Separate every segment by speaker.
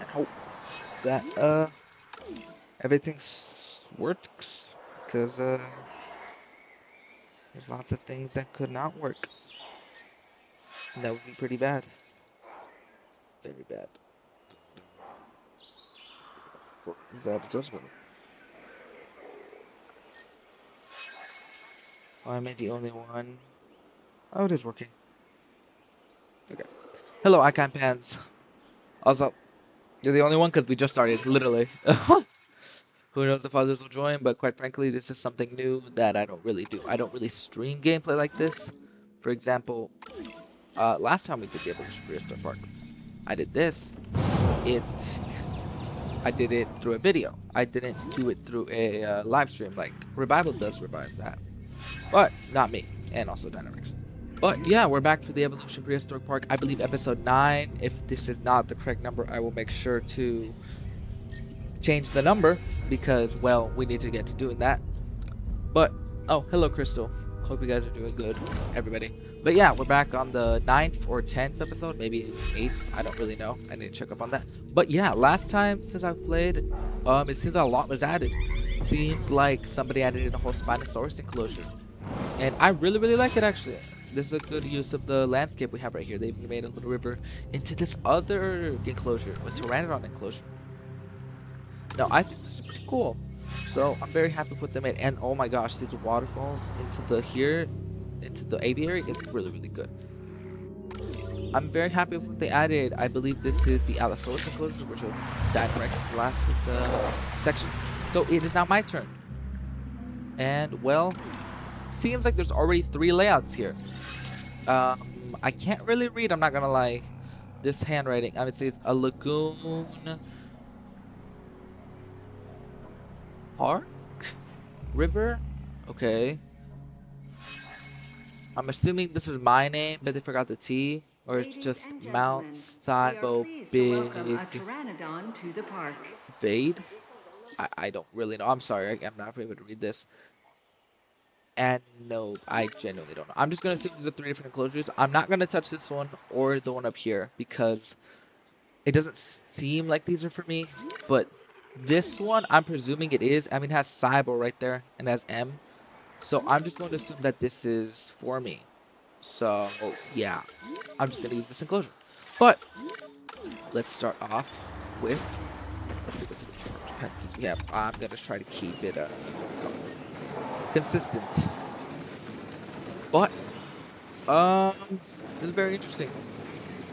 Speaker 1: and hope that everything works, because there's lots of things that could not work. And that would be pretty bad. Very bad. Is that adjustment? Oh, am I the only one? Oh, it is working. Okay. Hello, Icon Pans. Also, you're the only one because we just started, literally. Who knows if others will join, but quite frankly, this is something new that I don't really do. I don't really stream gameplay like this. For example, last time we did the Evolution Prehistoric Park, I did this. I did it through a video. I didn't do it through a live stream like Revival does revive that. But not me, and also Dynamics. But yeah, we're back for the Evolution Prehistoric Park. I believe episode 9. If this is not the correct number, I will make sure to change the number because, well, we need to get to doing that. But, oh, hello, Crystal. Hope you guys are doing good, everybody. But yeah, we're back on the 9th or 10th episode, maybe 8th. I don't really know. I need to check up on that. But yeah, last time since I've played, it seems a lot was added. Seems like somebody added in a whole Spinosaurus enclosure. And I really, really like it, actually. This is a good use of the landscape we have right here. They even made a little river into this other enclosure, a Pteranodon enclosure. Now, I think this is pretty cool. So, I'm very happy with what they made. And, oh my gosh, these waterfalls into the aviary is really, really good. I'm very happy with what they added. I believe this is the Allosaurus enclosure, which will Dinorex the last of the section. So, it is now my turn. And, well, seems like there's already 3 layouts here. I can't really read, I'm not gonna lie. This handwriting, I would say a lagoon park river. Okay, I'm assuming this is my name, but they forgot the T, or it's just Mount Cybo Big Vade. I don't really know. I'm sorry, I'm not able to read this. And no, I genuinely don't know. I'm just going to assume these are 3 different enclosures. I'm not going to touch this one or the one up here because it doesn't seem like these are for me. But this one, I'm presuming it is. I mean, it has Cybo right there and it has M. So I'm just going to assume that this is for me. So, yeah. I'm just going to use this enclosure. But let's start off with... Let's see what to do. Yeah, I'm going to try to keep it... consistent. But this is very interesting.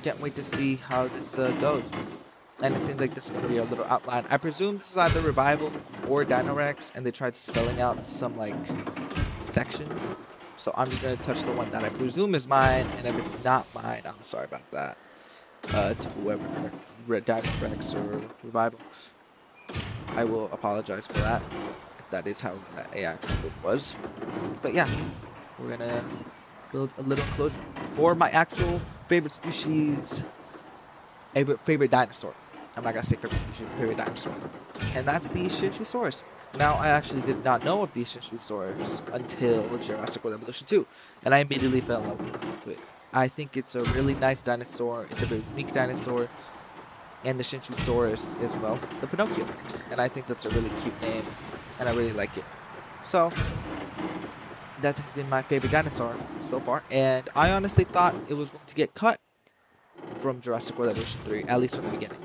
Speaker 1: Can't wait to see how this goes. And it seems like this is going to be a little outline. I presume this is either Revival or Dinorex, and they tried spelling out some like sections. So I'm just going to touch the one that I presume is mine, and if it's not mine, I'm sorry about that. To whoever, Dinorex or Revival, I will apologize for that. That is how that actually was. But yeah, we're gonna build a little enclosure for my actual favorite species, favorite dinosaur. I'm not gonna say favorite species, favorite dinosaur. And that's the Shinchusaurus. Now, I actually did not know of the Shinchusaurus until Jurassic World Evolution 2, and I immediately fell in love with it. I think it's a really nice dinosaur. It's a very unique dinosaur. And the Shinchusaurus as well, the Pinocchio mix. And I think that's a really cute name, and I really like it. So, that has been my favorite dinosaur so far, and I honestly thought it was going to get cut from Jurassic World Evolution 3, at least from the beginning.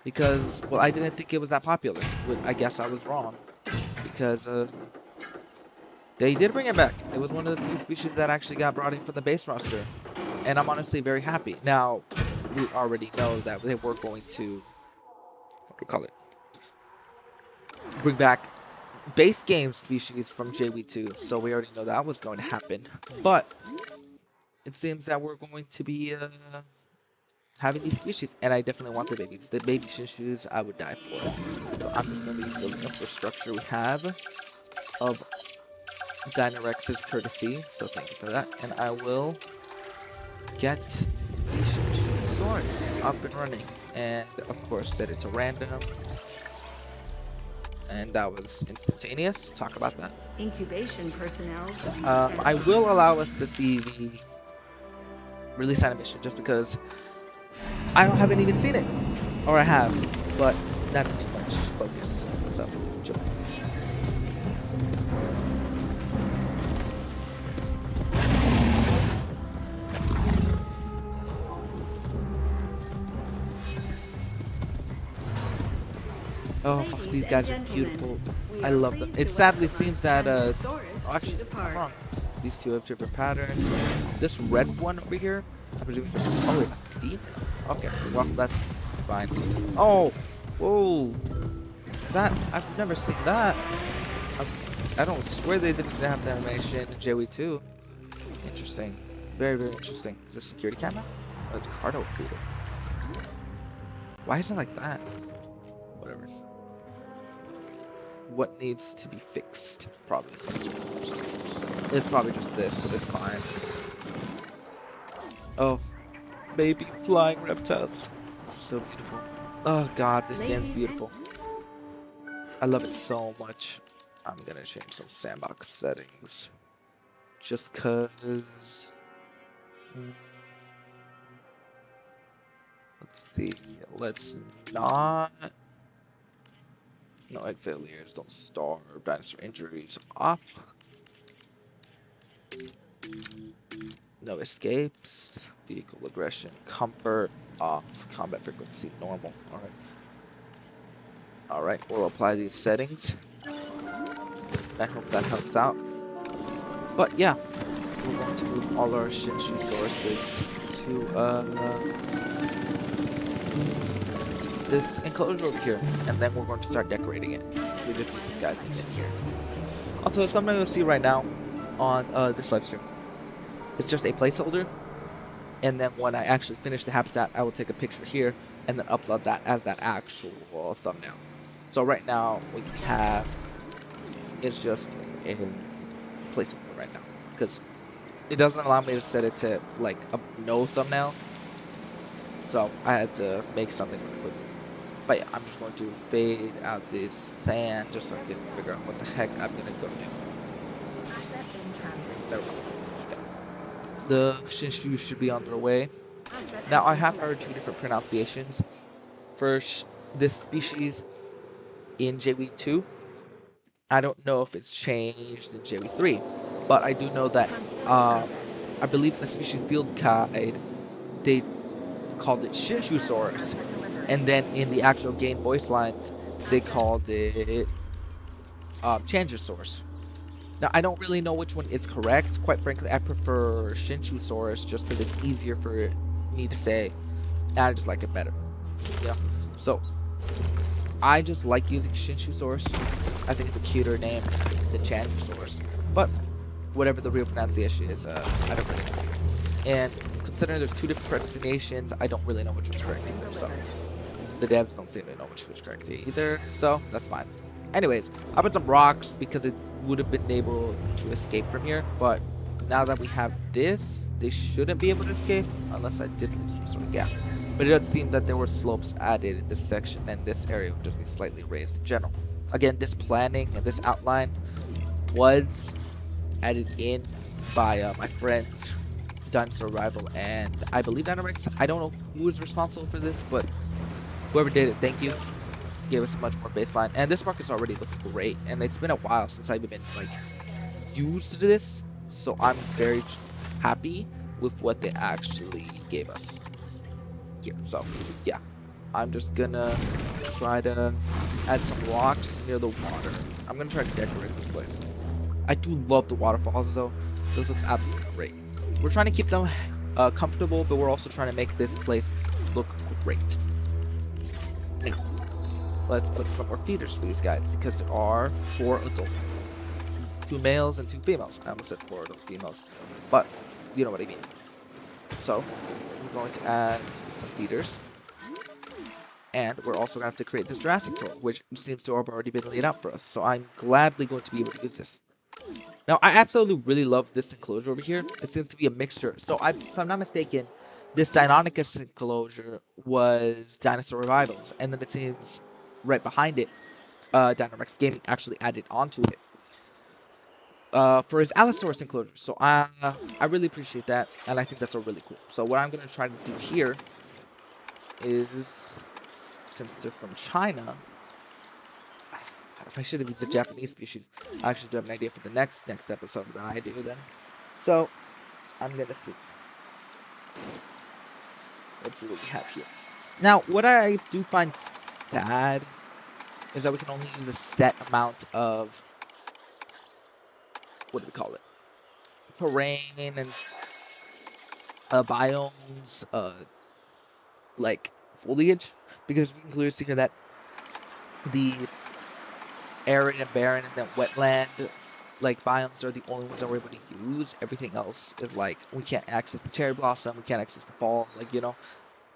Speaker 1: Because, well, I didn't think it was that popular. I guess I was wrong, because they did bring it back. It was one of the few species that actually got brought in from the base roster, and I'm honestly very happy. Now, we already know that they were going to, what do we call it, bring back base game species from JV2, so we already know that was going to happen. But it seems that we're going to be having these species, and I definitely want the babies. The baby Shinshus I would die for. So I'm going to use the infrastructure we have of Dynarex's courtesy, so thank you for that. And I will get the Shinchusaurus up and running, and of course set it to random. And that was instantaneous. Talk about that.
Speaker 2: Incubation personnel.
Speaker 1: I will allow us to see the release animation just because I haven't even seen it, or I have. but not in too much focus. So, enjoy. Oh,
Speaker 2: Ladies
Speaker 1: these
Speaker 2: and
Speaker 1: guys are
Speaker 2: gentlemen,
Speaker 1: beautiful.
Speaker 2: we
Speaker 1: I
Speaker 2: are
Speaker 1: love them.
Speaker 2: pleased
Speaker 1: It
Speaker 2: to
Speaker 1: sadly
Speaker 2: welcome
Speaker 1: seems
Speaker 2: our
Speaker 1: that
Speaker 2: Dinosaurus
Speaker 1: oh,
Speaker 2: to
Speaker 1: actually,
Speaker 2: the
Speaker 1: I'm
Speaker 2: park.
Speaker 1: wrong. These two have different patterns. This red one over here, I presume is oh wait, a female. Okay, well that's fine. Oh, whoa, that I've never seen that. I don't swear they didn't have the animation in JW 2. Interesting, very interesting. Is this a security camera? Oh, it's cargo feeder. Why is it like that? Whatever. What needs to be fixed? Probably some sort of... It's probably just this, but it's fine. Oh, baby flying reptiles. So beautiful. Oh god, this game's
Speaker 2: Ladies and
Speaker 1: beautiful. I love it so much. I'm gonna change some sandbox settings. Just cause... Let's see. Let's not... No egg failures, don't starve, dinosaur injuries off. No escapes, vehicle aggression, comfort off, combat frequency normal. Alright. Alright, we'll apply these settings. I hope that helps out. But yeah, we're going to move all our Shinshu sources to this enclosure over here, and then we're going to start decorating it. We just need these guys in here. Also, the thumbnail you'll see right now on this live stream, it's just a placeholder, and then when I actually finish the habitat, I will take a picture here and then upload that as that actual thumbnail. So right now, what you have is just a placeholder right now, because it doesn't allow me to set it to like a no thumbnail. So I had to make something really quick. But yeah, I'm just going to fade out this sand just so I can figure out what the heck I'm gonna go do. There we go. Okay. The Shinshu should be on their way. Now I have heard two different pronunciations for this species in JW2. I don't know if it's changed in JW3, but I do know that I believe in the species field guide they called it Shinshusaurus, and then in the actual game voice lines they called it Changosaurus. Now I don't really know which one is correct. Quite frankly, I prefer Shinshusaurus just because it's easier for me to say, and I just like it better. Yeah. So I just like using Shinshusaurus. I think it's a cuter name than Changosaurus, but whatever the real pronunciation is, I don't really know. And considering there's two different pronunciations, I don't really know which one's correct either. So the devs don't seem to know which was correct either, so that's fine. Anyways, I put some rocks because it would have been able to escape from here, but now that we have this, they shouldn't be able to escape unless I did leave some sort of gap. But it does seem that there were slopes added in this section, and this area would just be slightly raised in general. Again, this planning and this outline was added in by my friends Dinosaur Rival and I believe Dynamax. I don't know who was responsible for this, but whoever did it, thank you. Gave us a much more baseline, and this park is already looking great. And it's been a while since I've been like used this, so I'm very happy with what they actually gave us here. So yeah, I'm just gonna try to add some rocks near the water. I'm gonna try to decorate this place. I do love the waterfalls though. This looks absolutely great. We're trying to keep them comfortable, but we're also trying to make this place look great. Now, let's put some more feeders for these guys because there are 4 adult ones. 2 males and 2 females. I almost said 4 adult females, but you know what I mean. So we're going to add some feeders. And we're also going to have to create this Jurassic tour, which seems to have already been laid out for us. So I'm gladly going to be able to use this. Now, I absolutely really love this enclosure over here. It seems to be a mixture. So if I'm not mistaken, this Deinonychus enclosure was Dinosaur Revivals. And then it seems right behind it, Dynamax Gaming actually added onto it for his Allosaurus enclosure. So I really appreciate that. And I think that's really cool. So what I'm going to try to do here is since they're from China. If I should have used a Japanese species, I actually do have an idea for the next episode that I do then. So, I'm gonna see. Let's see what we have here. Now, what I do find sad is that we can only use a set amount of, what do we call it? Terrain and biomes, like foliage, because we can clearly see here that the arid and barren and then wetland like biomes are the only ones that we're able to use. Everything else is like we can't access the cherry blossom, we can't access the fall. Like, you know,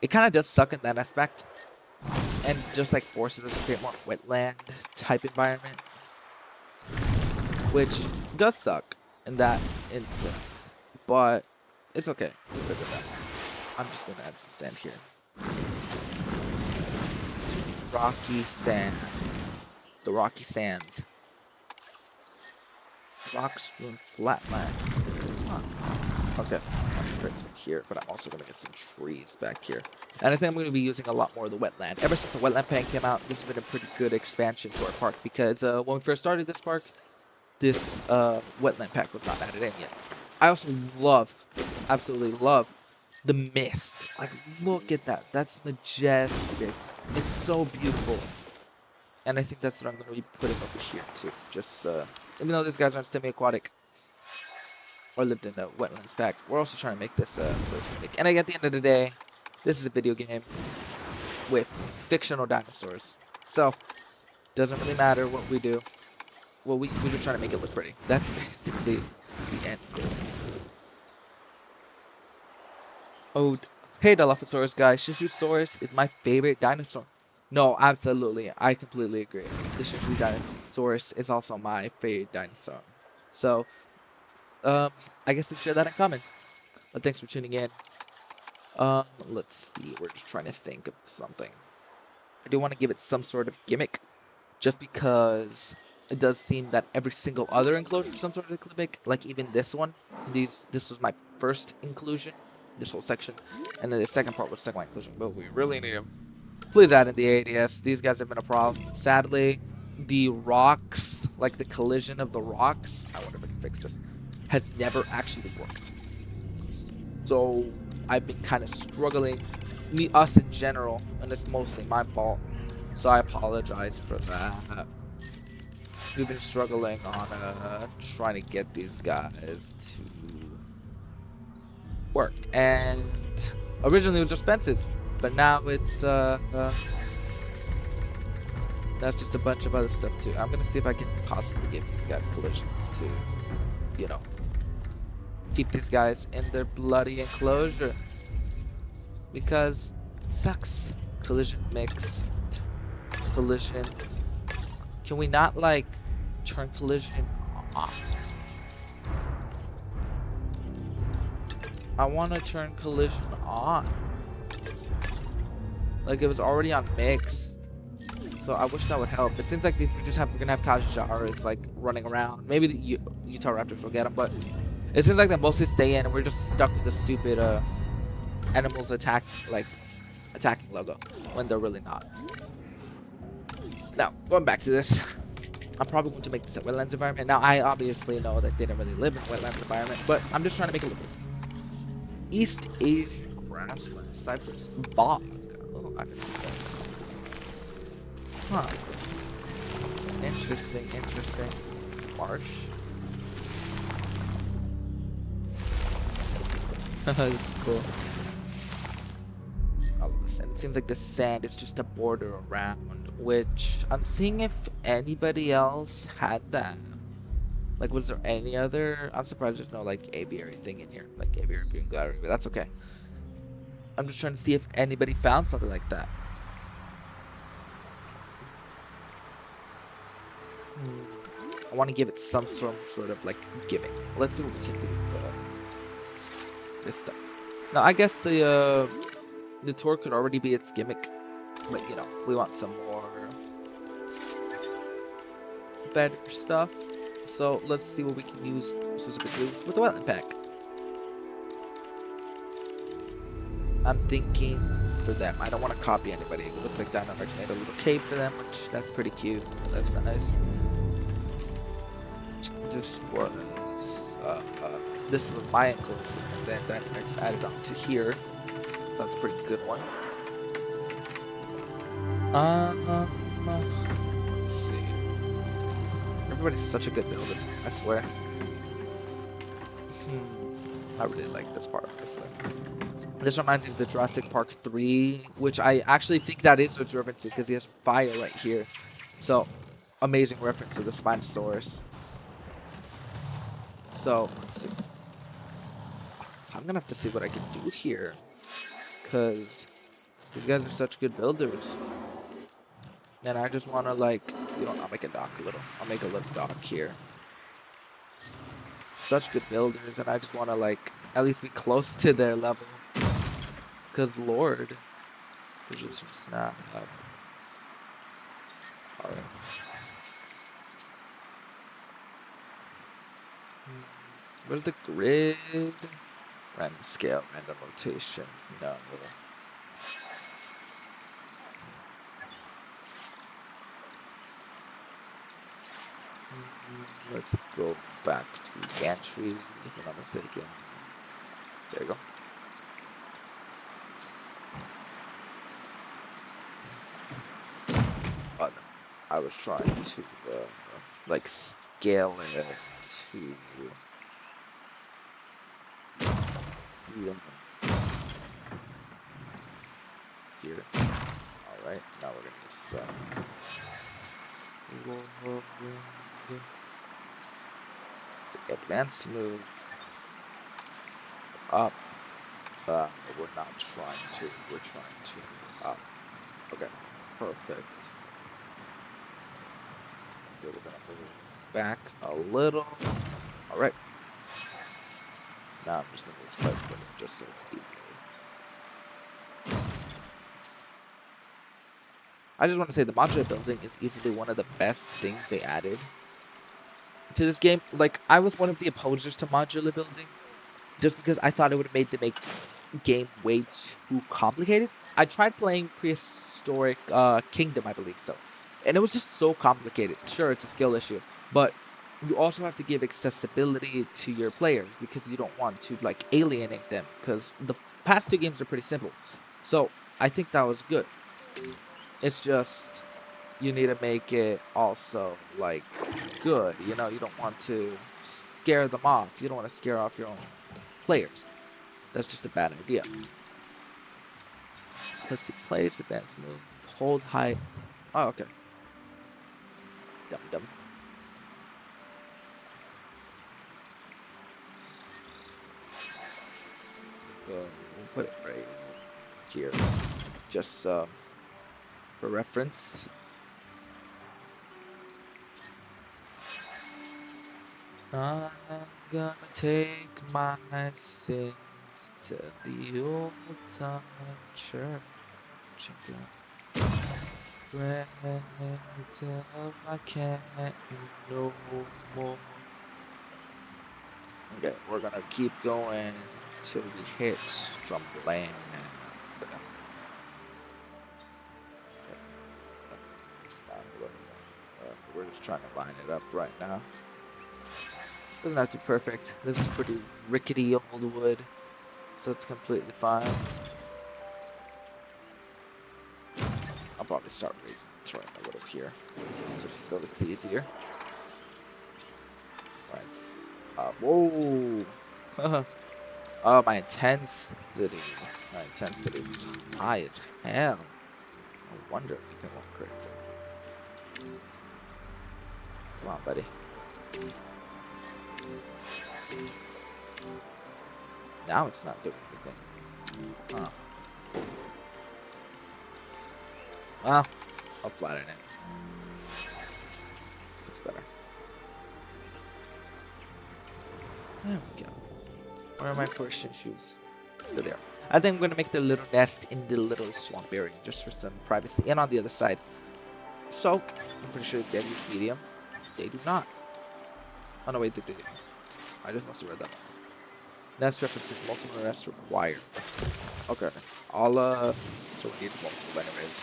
Speaker 1: it kind of does suck in that aspect, and just like forces us to create more wetland type environment, which does suck in that instance. But it's okay. We'll figure that out. I'm just gonna add some sand here. Rocky sand. The rocky sands. Rock strewn flatland. Huh. Okay, I'm gonna create some here, but I'm also gonna get some trees back here. And I think I'm gonna be using a lot more of the wetland. Ever since the wetland pack came out, this has been a pretty good expansion to our park, because when we first started this park, this wetland pack was not added in yet. I also love, absolutely love, the mist. Like, look at that. That's majestic. It's so beautiful. And I think that's what I'm going to be putting over here too. Just, even though these guys aren't semi-aquatic or lived in the wetlands pack, we're also trying to make this realistic. And at the end of the day, this is a video game with fictional dinosaurs. So, doesn't really matter what we do. Well, we're just trying to make it look pretty. That's basically the end goal. Oh, hey Dilophosaurus guys, Shishusaurus is my favorite dinosaur. No, absolutely, I completely agree. The Shishusaurus is also my favorite dinosaur. So, I guess we share that in common. But thanks for tuning in. Let's see, we're just trying to think of something. I do want to give it some sort of gimmick, just because it does seem that every single other enclosure some sort of gimmick, like even this one, this was my first inclusion, this whole section, and then the second part was second inclusion, but we really need them. Please add in the ADS. These guys have been a problem. Sadly, the rocks, like the collision of the rocks, I wonder if I can fix this, has never actually worked. So I've been kind of struggling, us in general, and it's mostly my fault. So I apologize for that. We've been struggling on trying to get these guys to work, and originally it was just fences, but now it's that's just a bunch of other stuff too. I'm gonna see if I can possibly give these guys collisions to, you know, keep these guys in their bloody enclosure, because it sucks. Collision mix, collision. Can we not like turn collision off? I want to turn collision on. Like, it was already on mix, so I wish that would help. It seems like we're gonna have Kajaras like running around. Maybe the Utah Raptors will get them, but it seems like they mostly stay in, and we're just stuck with the stupid animals attacking logo when they're really not. Now, going back to this, I'm probably going to make this a wetlands environment. Now, I obviously know that they didn't really live in a wetlands environment, but I'm just trying to make it look good. East Asian grassland, cypress bog. Oh, I can see those. Huh. Interesting. Marsh. This is cool. All of this, and it seems like the sand is just a border around, which I'm seeing if anybody else had that. Like, was there any other? I'm surprised there's no like aviary thing in here, like aviary green gallery, but that's okay. I'm just trying to see if anybody found something like that. I want to give it some sort of like gimmick. Let's see what we can do with this stuff. Now, I guess the tour could already be its gimmick, but you know, we want some more better stuff. So let's see what we can use specifically with the wetland pack. I'm thinking for them. I don't want to copy anybody. It looks like Dinosaur made a little cave for them, which that's pretty cute. That's nice. This was my enclosure, and then Dynamax added onto here. That's a pretty good one. Let's see. Everybody's such a good builder, I swear. I really like this part, honestly. This reminds me of the Jurassic Park 3, which I actually think that is what's referencing because he has fire right here. So, amazing reference to the Spinosaurus. So, let's see. I'm gonna have to see what I can do here, because these guys are such good builders. And I just want to, like, I'll make a dock a little. I'll make a little dock here. Such good builders, and I just want to, like, at least be close to their level. Because, Lord, they're just not up. Alright. Where's the grid? Random scale, random rotation. No. Let's go back to gantries, if I'm not mistaken. There you go. Oh, no. I was trying to, like, scale it to... here. Alright, now we're gonna just, advanced move up. We're not trying to. We're trying to up. Okay, perfect. Okay, we're gonna move back a little. All right. Now I'm just gonna move slightly, just so it's easier. I just want to say the modular building is easily one of the best things they added to this game. Like, I was one of the opposers to modular building just because I thought it would have made the game way too complicated. I tried playing Prehistoric Kingdom, I believe so, and it was just so complicated. Sure, it's a skill issue, but you also have to give accessibility to your players because you don't want to, like, alienate them, because the past two games are pretty simple. So I think that was good. It's just you need to make it also, like, good. You don't want to scare them off. You don't want to scare off your own players. That's just a bad idea. Let's see. Place, advance move, hold height. Oh, okay. Dumb. We'll put it right here. Just for reference. I'm gonna take my sins to the old time church and pray till I can't no more. Okay, we're gonna keep going till we hit from land. We're just trying to line it up right now. Doesn't have to be perfect. This is pretty rickety old wood, so it's completely fine. I'll probably start throwing a little here, just so it's easier. Right. Whoa! Oh, my intensity. My intensity is high as hell. No wonder everything went crazy. Come on, buddy. Now it's not doing anything. Huh. Well, I'll flatten it. That's better. There we go. Where are my Persian shoes? They're there. I think I'm going to make the little nest in the little swamp area just for some privacy. And on the other side. So, I'm pretty sure they use medium. They do not. Oh no, wait, they do. I just must have read that wrong. Nest references multiple nests required. Okay. I'll So we need multiple anyways.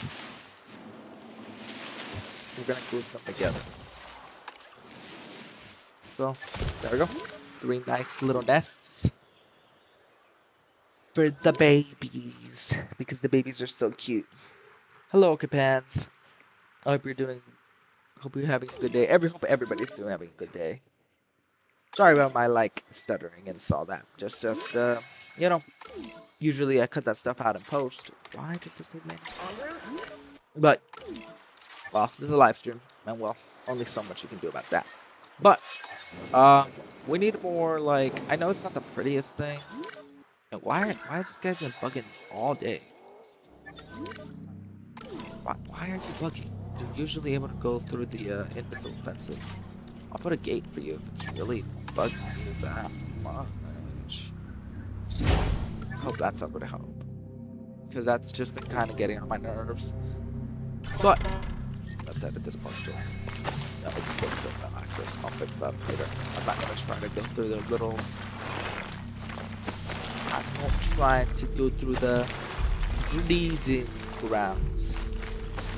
Speaker 1: We're gonna group them together. So, there we go. 3 nice little nests. For the babies. Because the babies are so cute. Hello, Capans. I hope you're having a good day. Hope everybody's having a good day. Sorry about my, like, stuttering and all that. Just, you know, usually I cut that stuff out in post. Why does this need names? But, well, this is a live stream, and well, only so much you can do about that. But, we need more, like, I know it's not the prettiest thing. And why is this guy been bugging all day? Why are you bugging? You're usually able to go through the invisible fences. I'll put a gate for you if it's really bugging you that much. I hope that's able to help. Because that's just been kind of getting on my nerves. But, let's edit this part too. No, it's still no access. I'll fix that later. I'm not going to try to go through the little... I'm not trying to go through the breeding grounds.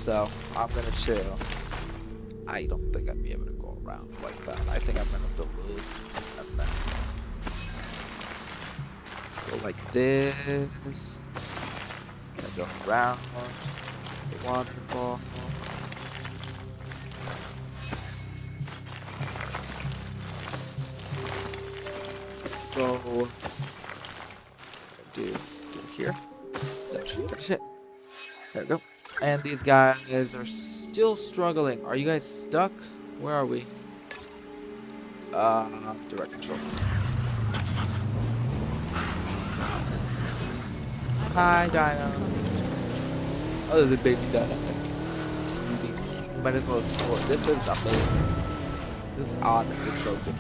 Speaker 1: So, I'm going to chill. I don't think I'd be able to go around like that. I think I'm going to have to loop and then go like this. And go around the waterfall. Go do here. That should finish it. There we go. And these guys are still struggling. Are you guys stuck? Where are we? Direct control. Hi, dinos. Oh, the baby dinos. Might as well explore. This is amazing. This is honestly so good.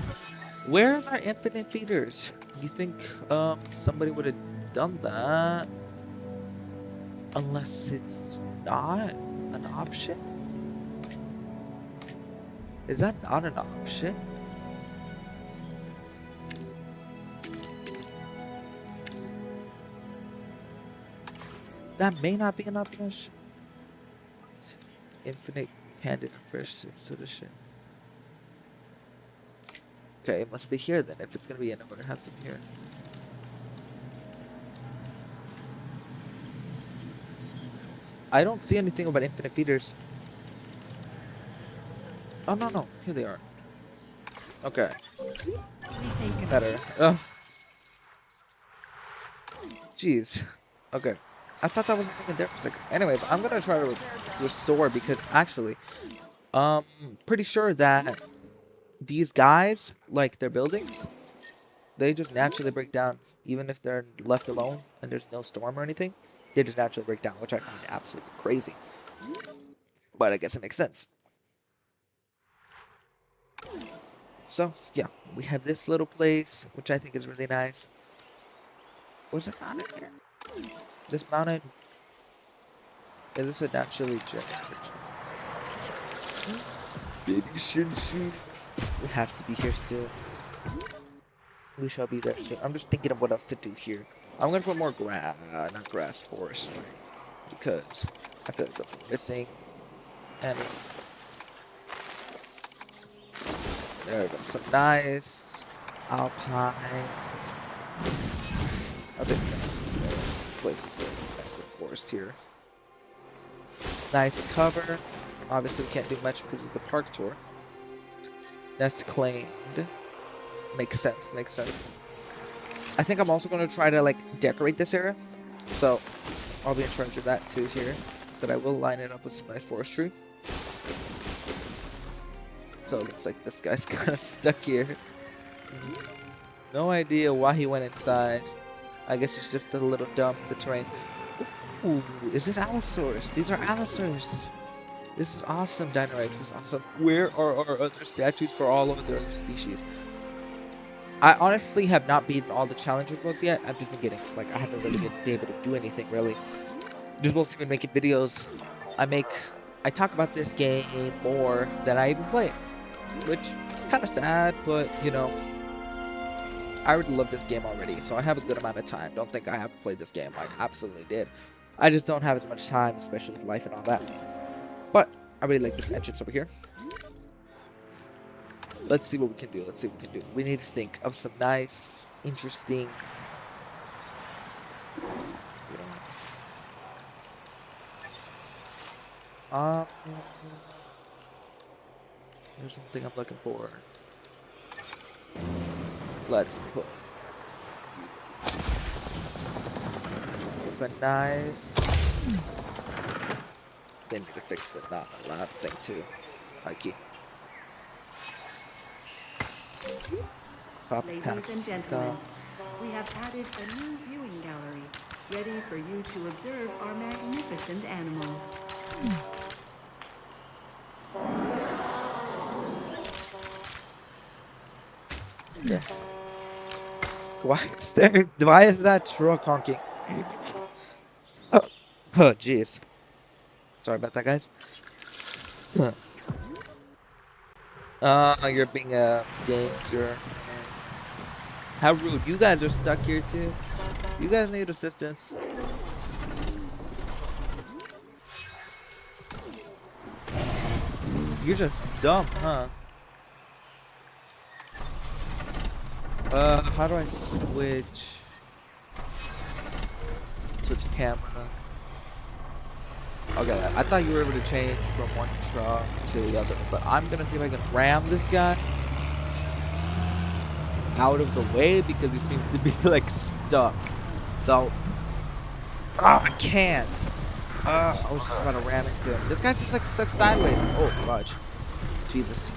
Speaker 1: Where's our infinite feeders? You think somebody would have done that? Unless it's not an option? Is that not an option? That may not be an option. Infinite candid fish institution. Okay, it must be here then. If it's gonna be anywhere, it has to be here. I don't see anything about infinite feeders. Oh no, here they are. Okay. Better. Oh. Jeez. Okay. I thought that was something there for a second. Anyways, I'm gonna try to restore because actually, pretty sure that these guys, like their buildings, they just naturally break down, even if they're left alone and there's no storm or anything. They just naturally break down, which I find absolutely crazy. But I guess it makes sense. So, yeah, we have this little place, which I think is really nice. What's this mountain here? This mountain... Is this a naturally generated? Baby shin shoes. We have to be here soon. We shall be there soon. I'm just thinking of what else to do here. I'm gonna put more forest. Because I feel like that's missing. And there we go. Some nice alpines. I think places here. Nice little forest here. Nice cover. Obviously we can't do much because of the park tour. That's claimed. Makes sense. I think I'm also going to try to like decorate this area. So I'll be in charge of that too here. But I will line it up with some nice forestry. So it looks like this guy's kind of stuck here. No idea why he went inside. I guess it's just a little dumb, the terrain. Ooh, is this Allosaurus? These are Allosaurus. This is awesome, Dinorex. This is awesome. Where are our other statues for all of the other species? I honestly have not beaten all the challenges modes yet. I've just been getting, like, I haven't really been able to do anything, really. Just mostly been making videos. I talk about this game more than I even play it. Which is kind of sad, but, you know, I already love this game already, so I have a good amount of time. Don't think I haven't played this game. I absolutely did. I just don't have as much time, especially with life and all that. But I really like this entrance over here. Let's see what we can do. Let's see what we can do. We need to think of some nice, interesting. You know, there's something I'm looking for. Let's put a nice. They need to fix the not allowed thing too. Hikey. Pop
Speaker 2: Ladies
Speaker 1: packs
Speaker 2: and
Speaker 1: stuff.
Speaker 2: gentlemen, we have added a new viewing gallery, ready for you to observe our magnificent animals.
Speaker 1: Yeah. Why is that truck honking? Oh, jeez. Sorry about that, guys. You're being a danger. How rude. You guys are stuck here too. You guys need assistance. You're just dumb, huh? How do I switch camera? Okay, I thought you were able to change from one truck to the other, but I'm gonna see if I can ram this guy out of the way because he seems to be like stuck. So, I can't. I was just about to ram into him. This guy just like sucks sideways. Oh, fudge. Jesus.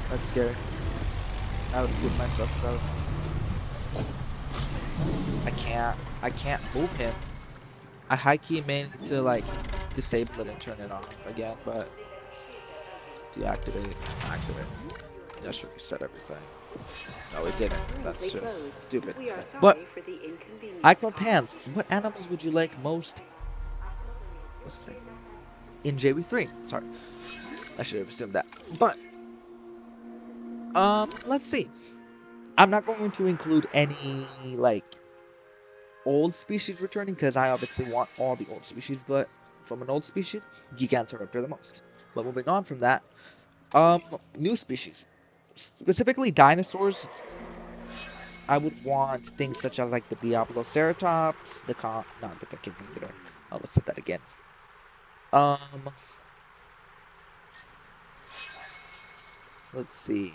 Speaker 1: That's scary. I would give myself though. I can't move him. I high key managed to like disable it and turn it off again, but deactivate, activate. That should reset everything. No, it didn't. That's just stupid. But icon pants. What animals would you like most? What's it say? In JV3. Sorry, I should have assumed that. But let's see. I'm not going to include any like old species returning because I obviously want all the old species, but from an old species, Gigantoraptor the most. But moving on from that, new species, specifically dinosaurs. I would want things such as like the Diabloceratops, not the Conchimeter. Oh, let's set that again. Let's see.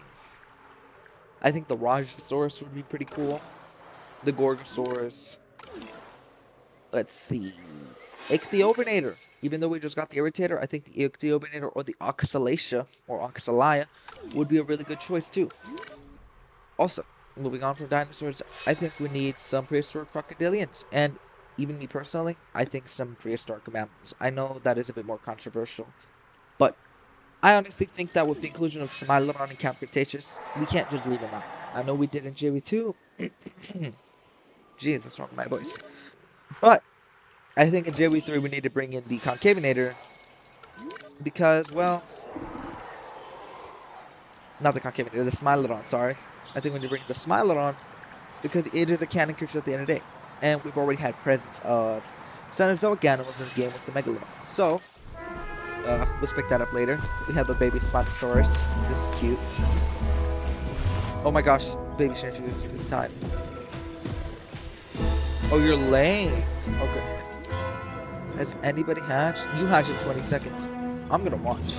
Speaker 1: I think the Rajasaurus would be pretty cool. The Gorgosaurus. Let's see. Ichthyovenator. Even though we just got the Irritator, I think the Ichthyovenator or the Oxalatia or Oxalia would be a really good choice too. Also, moving on from dinosaurs, I think we need some prehistoric crocodilians. And even me personally, I think some prehistoric mammals. I know that is a bit more controversial, but I honestly think that with the inclusion of Smilodon and Count Cretaceous, we can't just leave them out. I know we did in JV2. Jeez, what's wrong with my voice? But I think in JV3 we need to bring in the Concavinator because, well, not the Concavinator, the Smilodon, sorry. I think we need to bring the Smilodon because it is a canon creature at the end of the day. And we've already had presence of Cenozoic animals in the game with the Megalodon. So, let's pick that up later. We have a baby Spinosaurus. This is cute. Oh my gosh, baby Shinichi, it's time. Oh, you're laying. Okay. Has anybody hatched? You hatch in 20 seconds. I'm gonna watch.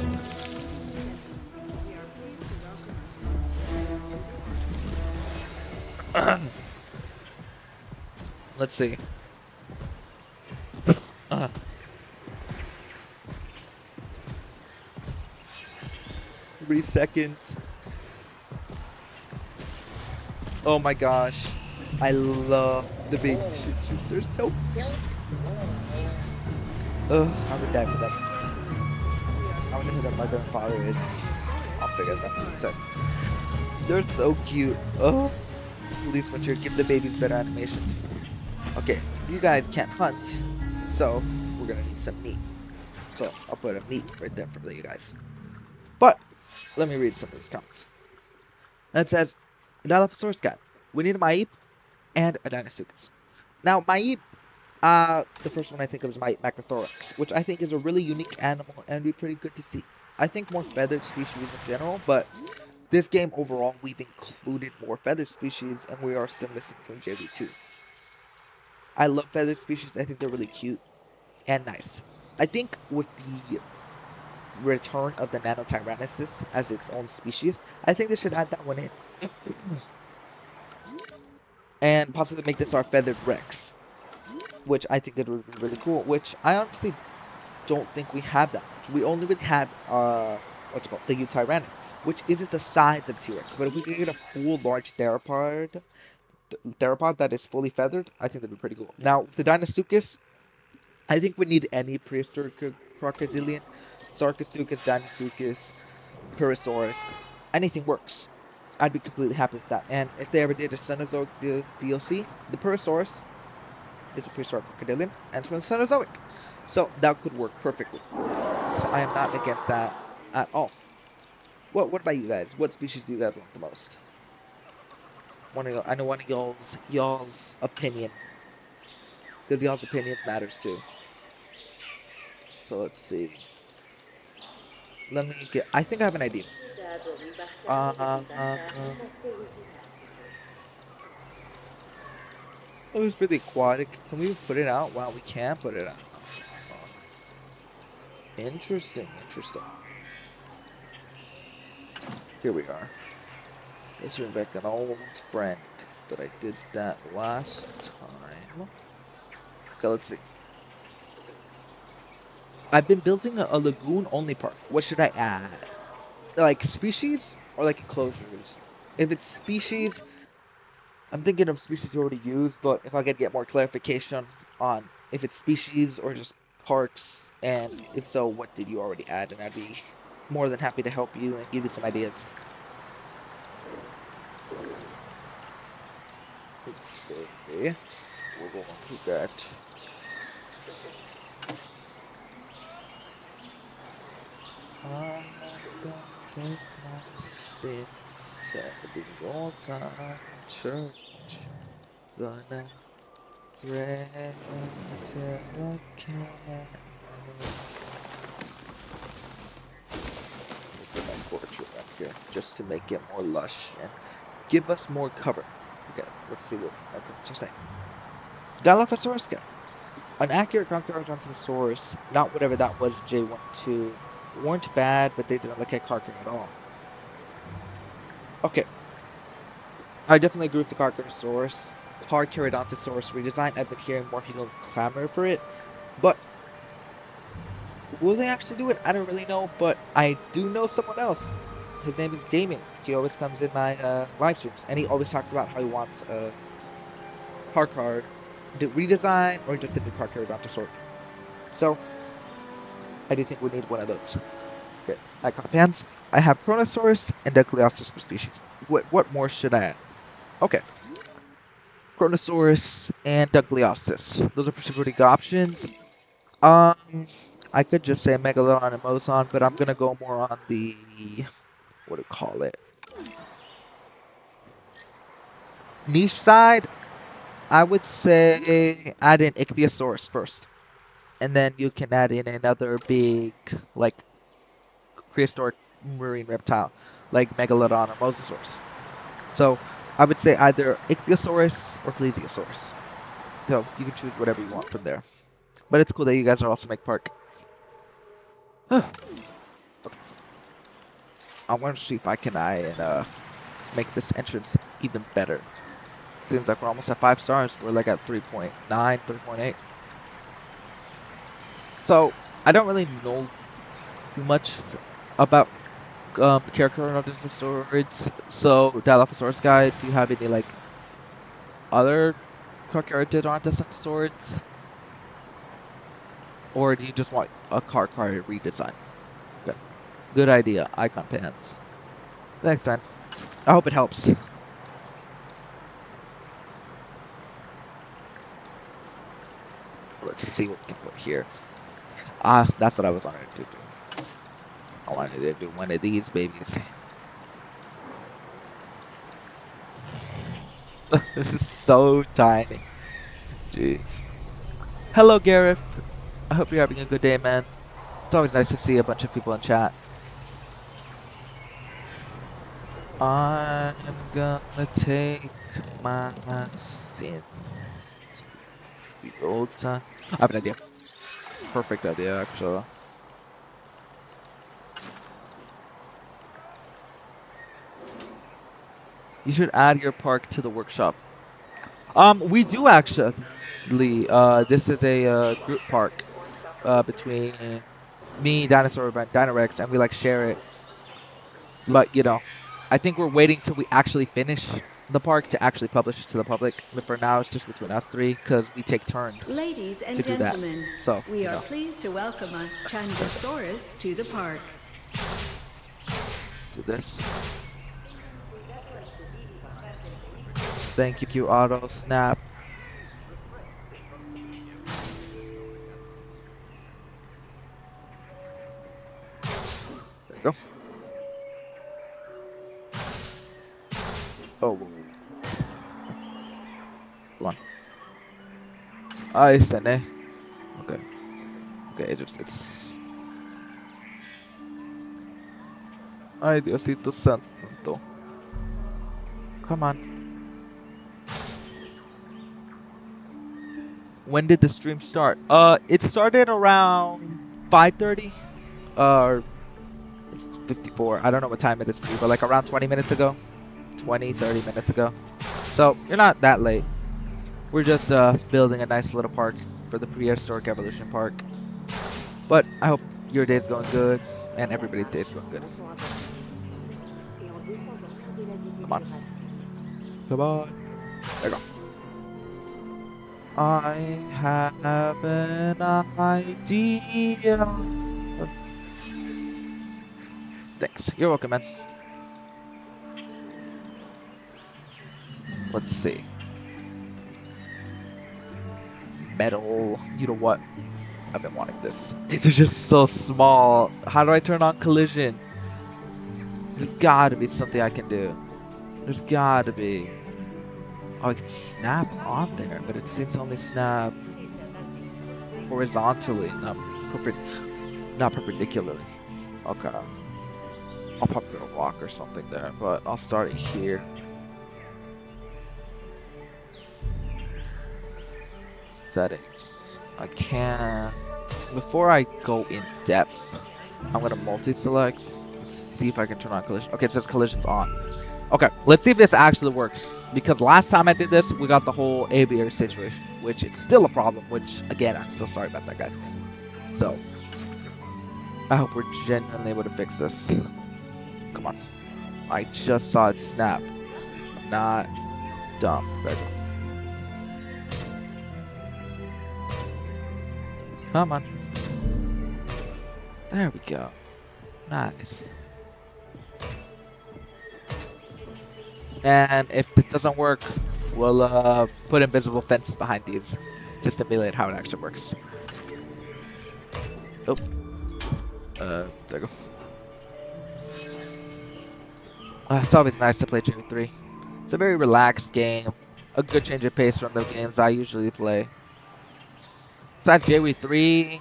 Speaker 1: Let's see. 3 seconds. Oh my gosh. I love the baby Shih-Tzus. They're so cute. Ugh, I would die for them. I wonder who their mother and father is. I'll figure it out in a sec. They're so cute. Oh, please, Winter, give the babies better animations. Okay, you guys can't hunt, so we're gonna need some meat. So I'll put a meat right there for you guys. But let me read some of these comments. That says, Dilophosaurus guy, we need a Maip and a Dinosuchus. Now, Maip, The first one I think of is my Macrothorax, which I think is a really unique animal and be pretty good to see. I think more feathered species in general, but this game overall we've included more feathered species and we are still missing from JV2. I love feathered species. I think they're really cute and nice. I think with the return of the Nanotyrannosus as its own species, I think they should add that one in. And possibly make this our feathered Rex, which I think that would be really cool, which I honestly don't think we have that much. We only would have what's it called? The Eutyrannus, which isn't the size of T-Rex. But if we could get a full large theropod that is fully feathered, I think that'd be pretty cool. Now, with the Deinosuchus, I think we need any prehistoric crocodilian. Sarcosuchus, Deinosuchus, Pterosaurus, anything works. I'd be completely happy with that. And if they ever did a Cenozoic DLC, the Pterosaurus is a prehistoric crocodilian and it's from the Cenozoic. So that could work perfectly. So I am not against that at all. What about you guys? What species do you guys want the most? I know one of y'all's opinion, because y'all's opinions matters too. So let's see. Let me get. I think I have an idea. Uh, it was really aquatic. Can we put it out? Wow, we can put it out. Interesting, interesting. Here we are. Let's bring back an old friend, but I did that last time. Okay, let's see. I've been building a lagoon-only park. What should I add? Like species or like enclosures? If it's species, I'm thinking of species already used, but if I could get more clarification on if it's species or just parks, and if so, what did you already add? And I'd be more than happy to help you and give you some ideas. Let's see. We're going to get. I'm gonna take my sins to the old time church. Gonna pray till I can. It's a nice portrait right here, just to make it more lush and give us more cover. Okay, let's see what my pictures are saying. Dilophosaurus guy. An accurate Conchyrodontosaurus, not whatever that was J12, weren't bad, but they didn't look like Carker at all. Okay, I definitely agree with the Carcharodontosaurus redesign. I've been hearing more people clamor for it, but will they actually do it? I don't really know, but I do know someone else. His name is Damien. He always comes in my live streams, and he always talks about how he wants a Carchar redesign or just a new Carcharodontosaurus. So I do think we need one of those. Okay, icon pans. I have Chronosaurus and Diclyosteus per species. What more should I add? Okay. Chronosaurus and Diclyosteus. Those are pretty good options. I could just say Megalodon and Moson, but I'm gonna go more on the what do you call it? Niche side. I would say add in Ichthyosaurus first. And then you can add in another big, like, prehistoric marine reptile, like Megalodon or Mosasaurus. So, I would say either Ichthyosaurus or Plesiosaurus. So, you can choose whatever you want from there. But it's cool that you guys are also make park. Okay. I want to see if I can make this entrance even better. Seems like we're almost at 5 stars. We're like at 3.9, 3.8. So, I don't really know too much about Carcharodontosaurids. So, Dilophosaurus guy, do you have any like other Carcharodontosaurids? Or do you just want a Carchar redesign? Okay. Good idea. Icon pans. Thanks, man. I hope it helps. Let's see what we can put here. That's what I was wanting to do. I wanted to do one of these babies. This is so tiny. Jeez. Hello, Gareth. I hope you're having a good day, man. It's always nice to see a bunch of people in chat. I'm gonna take my sins the old time. I have an idea. Perfect idea, actually. You should add your park to the workshop. We do actually. This is a group park between me, Dinosaur, and Dinorex, and we like share it. But I think we're waiting till we actually finish the park to actually publish it to the public. But for now, it's just between us three because we take turns
Speaker 2: Ladies
Speaker 1: to
Speaker 2: and
Speaker 1: do that.
Speaker 2: gentlemen,
Speaker 1: So
Speaker 2: we are pleased to welcome a Changosaurus to the park.
Speaker 1: do this. Thank you, Auto Snap. There you go. Oh, come on. Ahí está, eh. Okay. Okay, it's. Ay, Diosito Santo. Come on. When did the stream start? It started around 5:30. Or it's 54. I don't know what time it is for you, but like around 20 minutes ago. 20, 30 minutes ago. So you're not that late. We're just building a nice little park for the Prehistoric Evolution Park. But I hope your day's going good and everybody's day's going good. Come on. Come on. There you go. I have an idea. Thanks. You're welcome, man. Let's see. Metal. You know what? I've been wanting this. These are just so small. How do I turn on collision? There's gotta be something I can do. There's gotta be. Oh, I can snap on there, but it seems to only snap horizontally, not perpendicularly. Okay. I'll probably put a rock or something there, but I'll start it here. Settings. I can. Before I go in depth, I'm gonna multi-select. See if I can turn on collision. Okay, it says collision's on. Okay, let's see if this actually works. Because last time I did this, we got the whole aviator situation, which it's still a problem. Which again, I'm so sorry about that, guys. So I hope we're genuinely able to fix this. Come on. I just saw it snap. I'm not dumb. There. Come on. There we go. Nice. And if this doesn't work, we'll put invisible fences behind these to simulate how it actually works. Oh. There you go. It's always nice to play JV3. It's a very relaxed game. A good change of pace from the games I usually play. Besides JV3,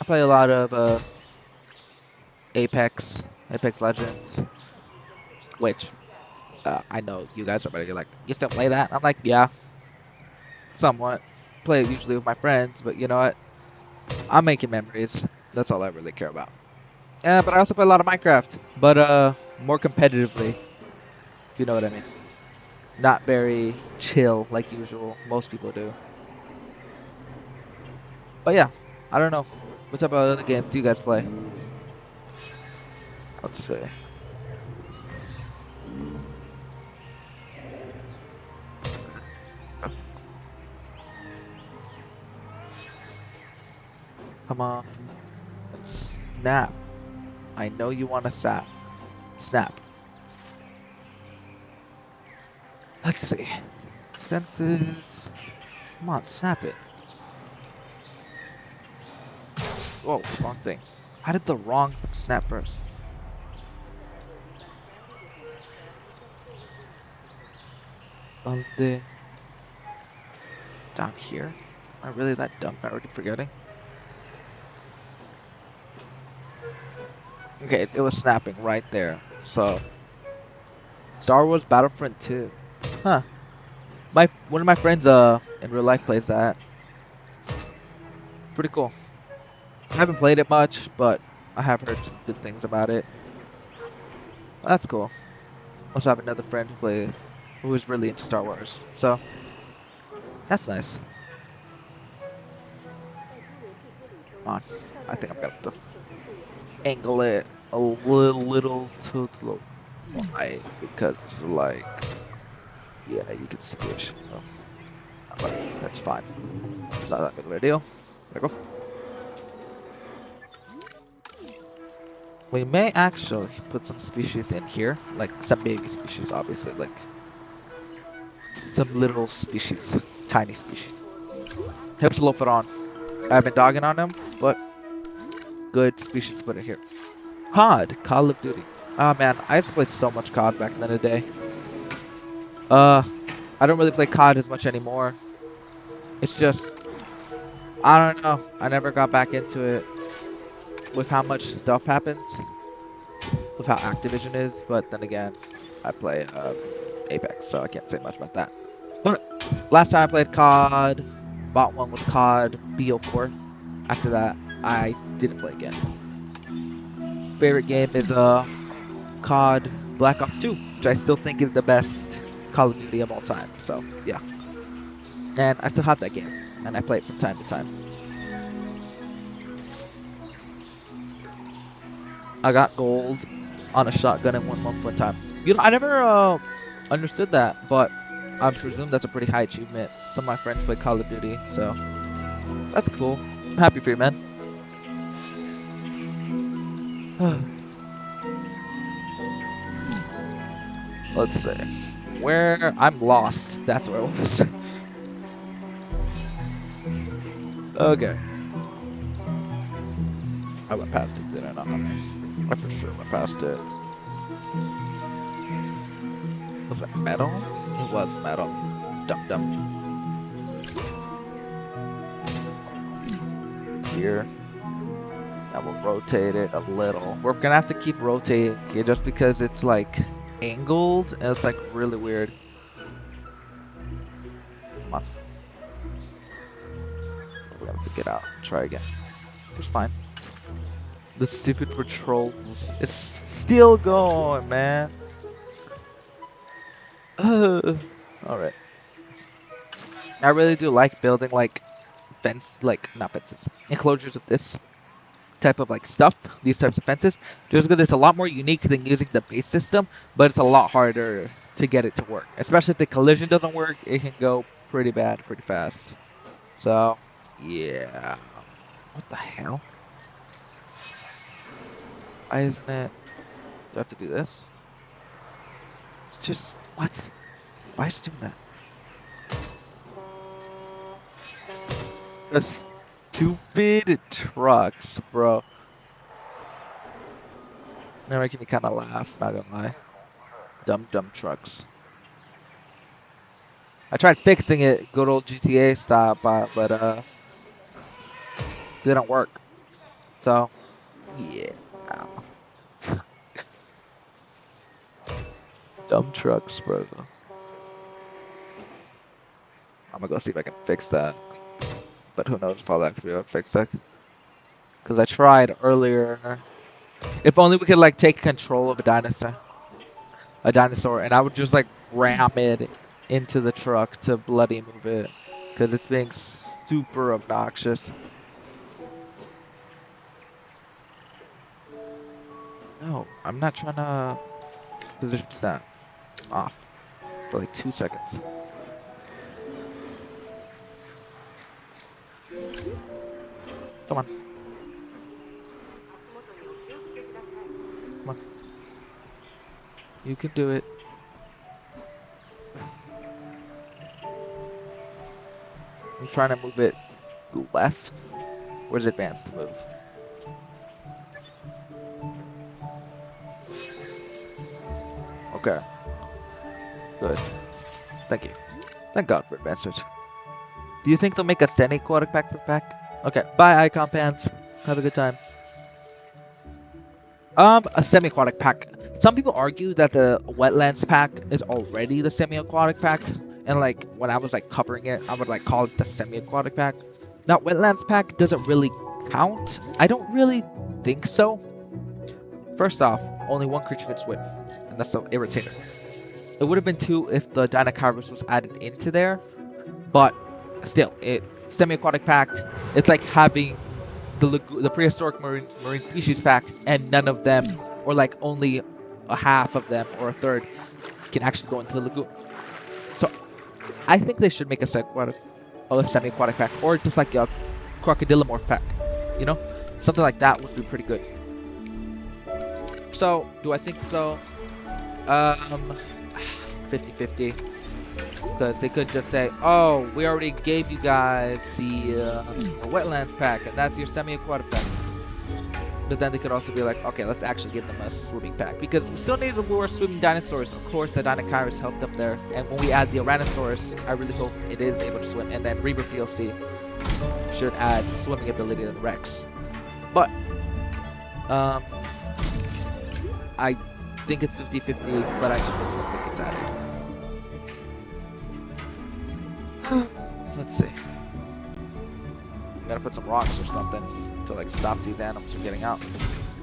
Speaker 1: I play a lot of Apex Legends, which I know you guys are probably like, you still play that? I'm like, yeah, somewhat. Play it usually with my friends, but you know what? I'm making memories. That's all I really care about. Yeah, but I also play a lot of Minecraft, but more competitively, if you know what I mean. Not very chill like usual. Most people do. But yeah, I don't know. What type of other games do you guys play? Let's see. Come on. Snap. I know you want to snap. Snap. Let's see. Fences. Come on, snap it. Whoa, wrong thing. How did the wrong snap first? Down here. Am I really that dumb? I'm already forgetting. Okay, it was snapping right there. So, Star Wars Battlefront 2. Huh. One of my friends in real life plays that. Pretty cool. I haven't played it much, but I have heard good things about it. That's cool. Also have another friend who is really into Star Wars. So, that's nice. Come on. I think I'm gonna have to angle it a little to the right because like yeah, you can see it. So, but that's fine. It's not that big of a deal. There we go. We may actually put some species in here, like some baby species, obviously, like some little species, tiny species. Helps a little bit on. I haven't dogging on them, but good species to put in here. COD, Call of Duty. Oh man, I used to play so much COD back in the day. I don't really play COD as much anymore. It's just, I don't know. I never got back into it with how much stuff happens, with how Activision is. But then again, I play Apex, so I can't say much about that. But last time I played COD, bought one with COD BO4. After that, I didn't play again. Favorite game is COD Black Ops 2, which I still think is the best Call of Duty of all time. So yeah, and I still have that game, and I play it from time to time. I got gold on a shotgun in 1 month one time. You know, I never understood that, but I presume that's a pretty high achievement. Some of my friends play Call of Duty, so that's cool. I'm happy for you, man. Let's see. Where I'm lost. That's where I was. Okay. I went past it, did I not? I for sure went past it. Was it metal? It was metal. Dum dum. Here. Now we'll rotate it a little. We're gonna have to keep rotating it just because it's like angled and it's like really weird. Come on. We're gonna have to get out and try again. It's fine. The stupid patrols is still going, man. Alright. I really do like building like not fences, enclosures of this type of like stuff, these types of fences, just because it's a lot more unique than using the base system, but it's a lot harder to get it to work. Especially if the collision doesn't work, it can go pretty bad, pretty fast. So, yeah. What the hell? Why isn't it? Do I have to do this? It's just, what? Why is it doing that? The stupid trucks, bro. They're making me kind of laugh, not gonna lie. Dumb trucks. I tried fixing it, good old GTA style, but didn't work. So, yeah. Dumb trucks, bro. I'm gonna go see if I can fix that. But who knows if I'll actually be able to fix it. Because I tried earlier. If only we could like take control of a dinosaur, and I would just like ram it into the truck to bloody move it. Because it's being super obnoxious. No, I'm not trying to position snap off for like 2 seconds. Come on. Come on. You can do it. I'm trying to move it left. Where's advanced to move? Okay. Good. Thank you. Thank God for advanced. Do you think they'll make a semi-aquatic pack? Okay, bye, icon pants. Have a good time. A semi-aquatic pack. Some people argue that the wetlands pack is already the semi-aquatic pack, and like when I was like covering it, I would like call it the semi-aquatic pack. Now, wetlands pack doesn't really count. I don't really think so. First off, only one creature could swim, and that's the Irritator. It would have been two if the Dinosaur was added into there, but still, it semi-aquatic pack. It's like having the prehistoric marine species pack, and none of them, or like only a half of them or a third, can actually go into the lagoon. So I think they should make a semi-aquatic pack, or just like a crocodilomorph pack. You know, something like that would be pretty good. So do I think so? 50-50. Because they could just say, oh, we already gave you guys the wetlands pack, and that's your semi-aquatic pack. But then they could also be like, okay, let's actually give them a swimming pack. Because we still need to lure swimming dinosaurs. Of course, the Dinosaurus helped them there. And when we add the Tyrannosaurus, I really hope it is able to swim. And then Rebirth DLC should add swimming ability to the Rex. But, I think it's 50-50, but I just really don't think it's added. Let's see. Gotta put some rocks or something to like stop these animals from getting out.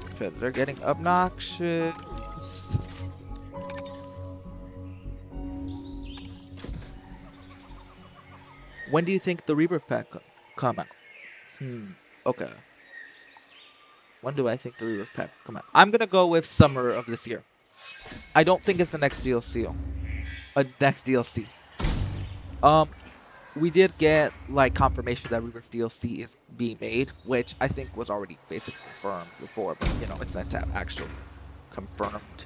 Speaker 1: Because they're getting obnoxious. When do you think the Rebirth pack come out? Okay. When do I think the Rebirth pack come out? I'm gonna go with summer of this year. I don't think it's the next DLC. Next DLC. We did get like confirmation that Rebirth DLC is being made, which I think was already basically confirmed before, but you know, it's nice to have actual confirmed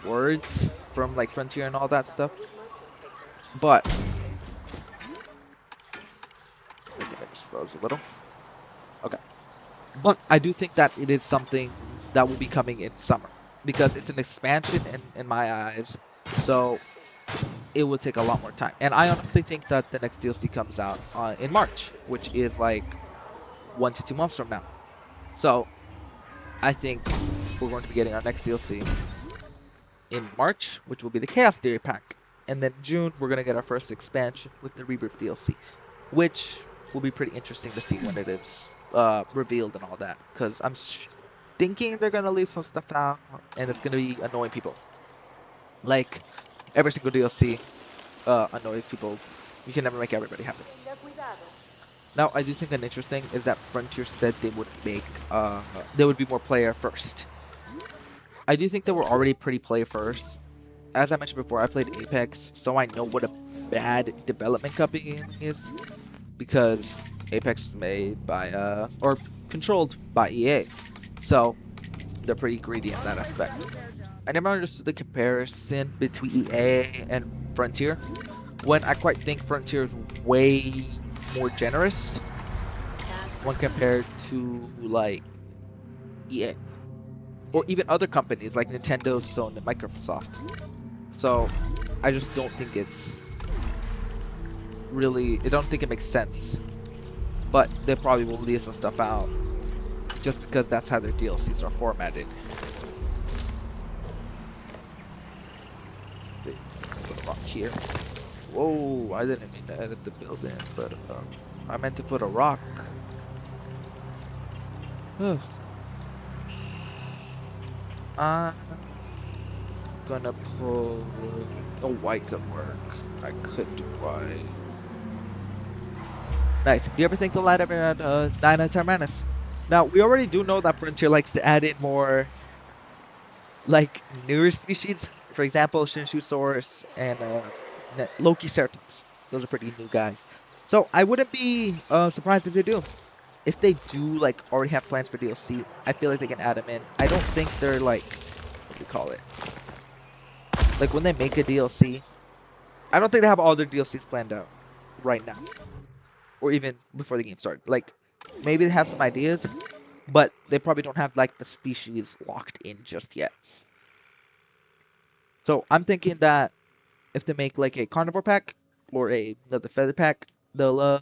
Speaker 1: words from like Frontier and all that stuff. But I think I just froze a little. Okay. But I do think that it is something that will be coming in summer because it's an expansion in my eyes. So it will take a lot more time. And I honestly think that the next DLC comes out in March, which is like 1 to 2 months from now. So I think we're going to be getting our next DLC in March, which will be the Chaos Theory pack. And then June, we're going to get our first expansion with the Rebirth DLC, which will be pretty interesting to see when it is revealed and all that. Because I'm thinking they're going to leave some stuff out, and it's going to be annoying people. Like, every single DLC annoys people. You can never make everybody happy. Now, I do think an interesting is that Frontier said they would make, they would be more player first. I do think they were already pretty player first. As I mentioned before, I played Apex, so I know what a bad development company is. Because Apex is made by, or controlled by EA. So, they're pretty greedy in that aspect. I never understood the comparison between EA and Frontier, when I quite think Frontier is way more generous when compared to like EA or even other companies like Nintendo, Sony, and Microsoft. So I just don't think it's really, I don't think it makes sense. But they probably will leave some stuff out just because that's how their DLCs are formatted. Put a rock here. Whoa, I didn't mean to edit the building, but I meant to put a rock. I'm gonna put a white could work. I could do white. Nice. Do you ever think they'll add Dinosaur? Now, we already do know that Frontier likes to add in more like newer species. For example, Shinshusaurus and Lokiceratops. Those are pretty new guys. So I wouldn't be surprised if they do. If they do like already have plans for DLC, I feel like they can add them in. I don't think they're like, what do you call it? Like when they make a DLC, I don't think they have all their DLCs planned out right now. Or even before the game started. Like, maybe they have some ideas, but they probably don't have like the species locked in just yet. So I'm thinking that if they make like a carnivore pack, or another feather pack, they'll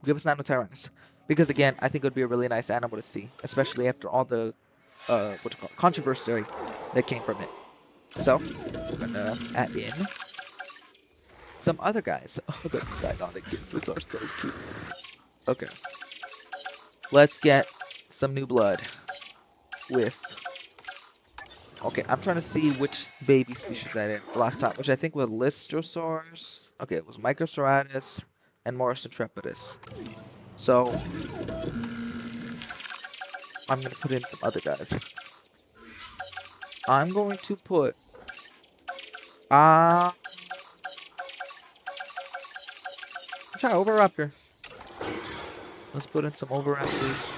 Speaker 1: give us Nanotyrannus. Because again, I think it would be a really nice animal to see, especially after all the what you call it, controversy that came from it. So we're gonna add in some other guys. Oh, the Deinonychuses are so cute. Okay, let's get some new blood with. Okay, I'm trying to see which baby species I did last time, which I think was Lystrosaurus. Okay, it was Microceratus and Morris intrepidus. So I'm gonna put in some other guys. I'm going to put uh try Oviraptor. Let's put in some Oviraptors.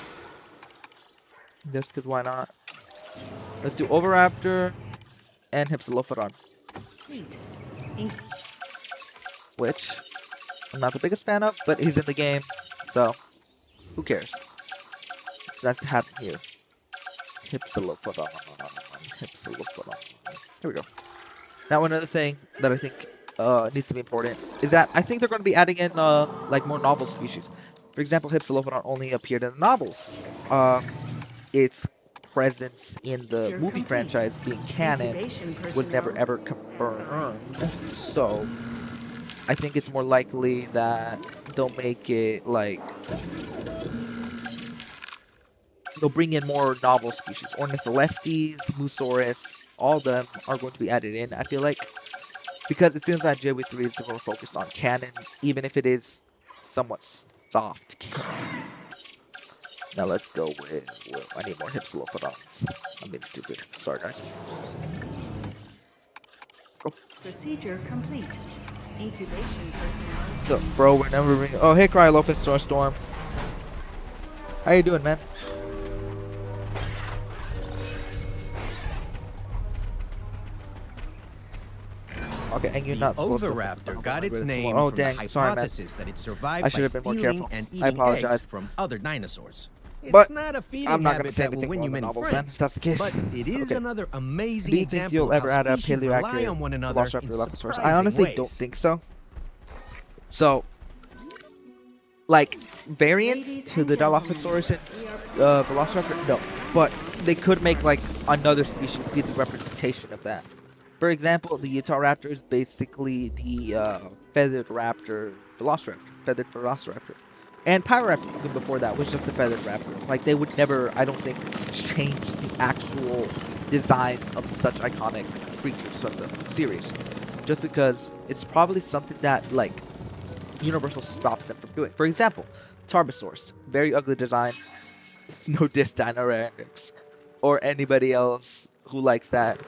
Speaker 1: Just because why not? Let's do Oviraptor and Hypsilophodon,
Speaker 2: Complete. Inc-
Speaker 1: which I'm not the biggest fan of, but he's in the game, so who cares? It's nice to have him here. Hypsilophodon. Hypsilophodon. Here we go. Now another thing that I think needs to be important is that I think they're going to be adding in like more novel species. For example, Hypsilophodon only appeared in the novels. Its presence in the
Speaker 2: You're
Speaker 1: movie
Speaker 2: complete.
Speaker 1: franchise being canon
Speaker 2: Incubation
Speaker 1: was never
Speaker 2: personnel
Speaker 1: ever
Speaker 2: standby.
Speaker 1: confirmed. So I think it's more likely that they'll make it like they'll bring in more novel species. Ornitholestes, Musaurus, all of them are going to be added in, I feel like. Because it seems that JW3 is more focused on canon, even if it is somewhat soft canon. Now let's go with I need more Hypsilophodons. I'm being stupid. Sorry, guys. Go.
Speaker 2: Procedure complete. Incubation personnel.
Speaker 1: So, bro, we're never bringing. Oh, hey, Cryolopus Storm. How you doing, man? Okay, and you're not supposed to.
Speaker 3: Oviraptor got its name
Speaker 1: Oh,
Speaker 3: from
Speaker 1: dang.
Speaker 3: the
Speaker 1: Sorry, man.
Speaker 3: hypothesis that it survived
Speaker 1: I
Speaker 3: by
Speaker 1: should have been more
Speaker 3: stealing
Speaker 1: careful.
Speaker 3: and
Speaker 1: I
Speaker 3: eating
Speaker 1: apologize.
Speaker 3: eggs from other dinosaurs. It's
Speaker 1: But
Speaker 3: not a feeding
Speaker 1: I'm not going to
Speaker 3: habit
Speaker 1: say
Speaker 3: that will
Speaker 1: anything
Speaker 3: win
Speaker 1: more
Speaker 3: you
Speaker 1: on the
Speaker 3: many
Speaker 1: novels then,
Speaker 3: friends,
Speaker 1: if that's the case.
Speaker 3: but it is
Speaker 1: Okay.
Speaker 3: another amazing
Speaker 1: Do you think
Speaker 3: example
Speaker 1: you'll
Speaker 3: of
Speaker 1: ever
Speaker 3: how
Speaker 1: add a
Speaker 3: species rely on
Speaker 1: paleoaccurate
Speaker 3: one another in
Speaker 1: Velociraptor Dilophosaurus? I
Speaker 3: surprising
Speaker 1: honestly
Speaker 3: ways.
Speaker 1: don't think so. So, like, variants
Speaker 2: Ladies
Speaker 1: to
Speaker 2: and
Speaker 1: the
Speaker 2: gentlemen,
Speaker 1: Dilophosaurus
Speaker 2: we
Speaker 1: and
Speaker 2: are
Speaker 1: Velociraptor? No. But they could make, like, another species be the representation of that. For example, the Utahraptor is basically the feathered raptor Velociraptor. Feathered Velociraptor. And Pyroraptor, even before that, was just a feathered raptor. Like, they would never, I don't think, change the actual designs of such iconic creatures from the series. Just because it's probably something that, like, Universal stops them from doing. For example, Tarbosaurus. Very ugly design. No diss Dinosaurs. Or anybody else who likes that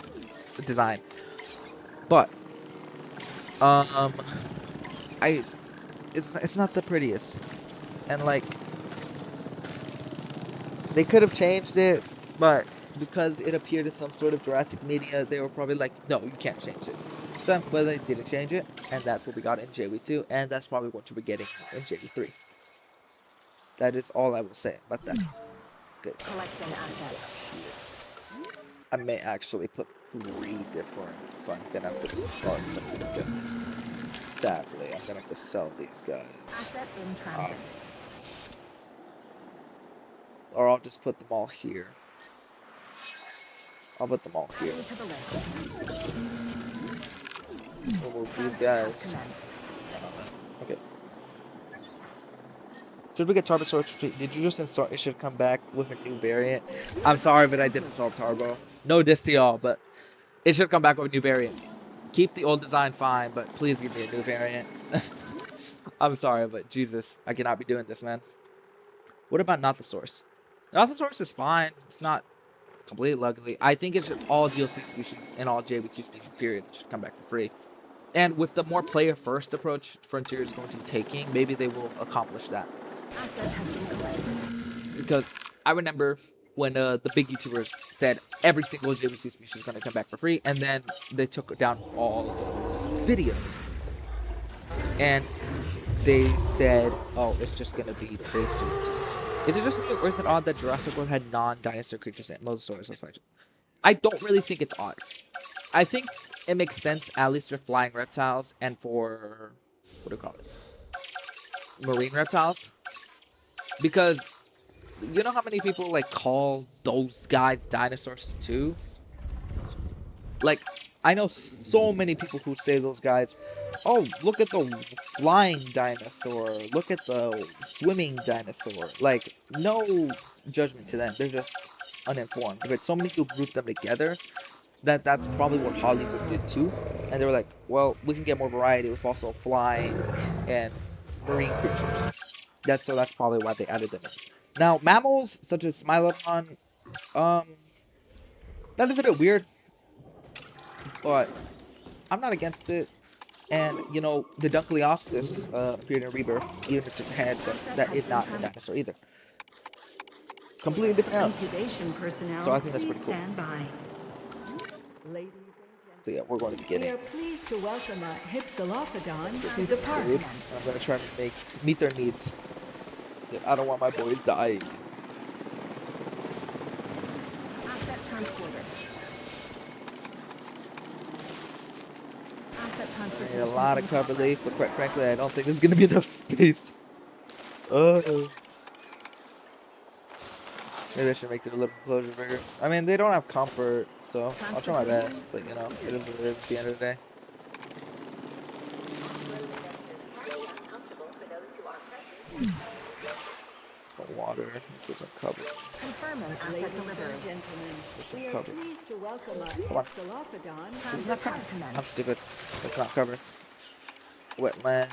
Speaker 1: design. But, I, it's not the prettiest. And, like, they could have changed it, but because it appeared in some sort of Jurassic media, they were probably like, no, you can't change it. So, but they didn't change it, and that's what we got in JV2, and that's probably what you'll be getting in JV3. That is all I will say about that. Good.
Speaker 2: Collect an asset.
Speaker 1: I may actually put 3 different, so I'm gonna have to start some of these guys. Sadly, I'm gonna have to sell these guys.
Speaker 2: Asset in transit.
Speaker 1: Or I'll just put them all here. I'll put them all here.
Speaker 2: Adding to the list.
Speaker 1: Remove these
Speaker 2: Transit has
Speaker 1: guys.
Speaker 2: commenced.
Speaker 1: Okay. Should we get Tarbosaurus retreat? Did you just install? It should come back with a new variant. I'm sorry, but I didn't install Tarbo. No diss to y'all, but it should come back with a new variant. Keep the old design fine, but please give me a new variant. I'm sorry, but Jesus, I cannot be doing this, man. What about Nothosaurus? Nothosaurus is fine. It's not completely ugly. I think it's just all DLC species and all JV2 species, period, should come back for free. And with the more player-first approach Frontier is going to be taking, maybe they will accomplish that.
Speaker 2: Asset has been collected.
Speaker 1: Because I remember when the big YouTubers said every single JV2 species is going to come back for free, and then they took down all of those videos. And they said, oh, it's just going to be the base JV2 species. Is it just me, or is it odd that Jurassic World had non-dinosaur creatures in it? Mosasaurus, I don't really think it's odd. I think it makes sense, at least for flying reptiles and for what do you call it? Marine reptiles. Because you know how many people like call those guys dinosaurs too? Like, I know so many people who say those guys, oh, look at the flying dinosaur, look at the swimming dinosaur. Like, no judgment to them. They're just uninformed. But so many people group them together that that's probably what Hollywood did too. And they were like, well, we can get more variety with also flying and marine creatures. That's probably why they added them in. Now, mammals such as Smilodon, um, that is a bit weird, but I'm not against it. And you know, the Dunkleosteus appeared in Rebirth, even if it's a head, but that is not a dinosaur either. Completely different animal.
Speaker 2: Incubation personnel,
Speaker 1: So I think that's
Speaker 2: please
Speaker 1: pretty cool.
Speaker 2: stand by.
Speaker 1: So yeah, we're going to be
Speaker 2: We
Speaker 1: getting.
Speaker 2: are pleased to welcome a Hypsilophodon to the park.
Speaker 1: Food. I'm gonna try to meet their needs. Yeah, I don't want my boys dying.
Speaker 2: Asset transporter. Asset
Speaker 1: I
Speaker 2: transportation.
Speaker 1: need a lot of
Speaker 2: in
Speaker 1: cover
Speaker 2: progress.
Speaker 1: relief, but quite frankly, I don't think there's gonna be enough space. Maybe I should make it a little enclosure bigger. I mean, they don't have comfort, so I'll try my best. But you know, it is what it is at the end of the day. The water. Let's get some cover.
Speaker 2: Confirming asset delivery.
Speaker 1: Get some
Speaker 2: We are
Speaker 1: cover.
Speaker 2: pleased to welcome a
Speaker 1: Come on.
Speaker 2: Hypsilophodon.
Speaker 1: This is not covered. I'm stupid. That's not covered. Wetland.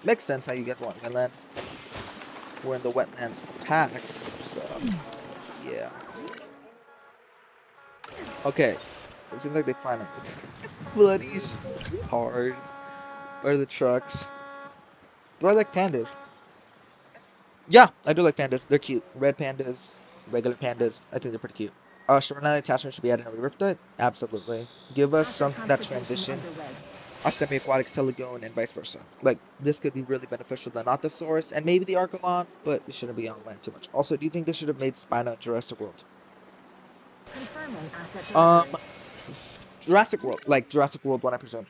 Speaker 1: Makes sense how you get wetland. We're in the wetlands pack, so yeah. Okay. It seems like they finally bloody cars. Where are the trucks? Do I like pandas? Yeah, I do like pandas. They're cute. Red pandas, regular pandas. I think they're pretty cute. Shoreline attachment should be added in Rebirth Day? Absolutely. Give us something that transitions our semi-aquatic Celagon and vice versa. Like, this could be really beneficial to Nothosaurus and maybe the Archelon, but it shouldn't be on land too much. Also, do you think they should have made Spino in Jurassic World?
Speaker 2: Confirming asset delivery.
Speaker 1: Jurassic World. Like, Jurassic World 1, I presume.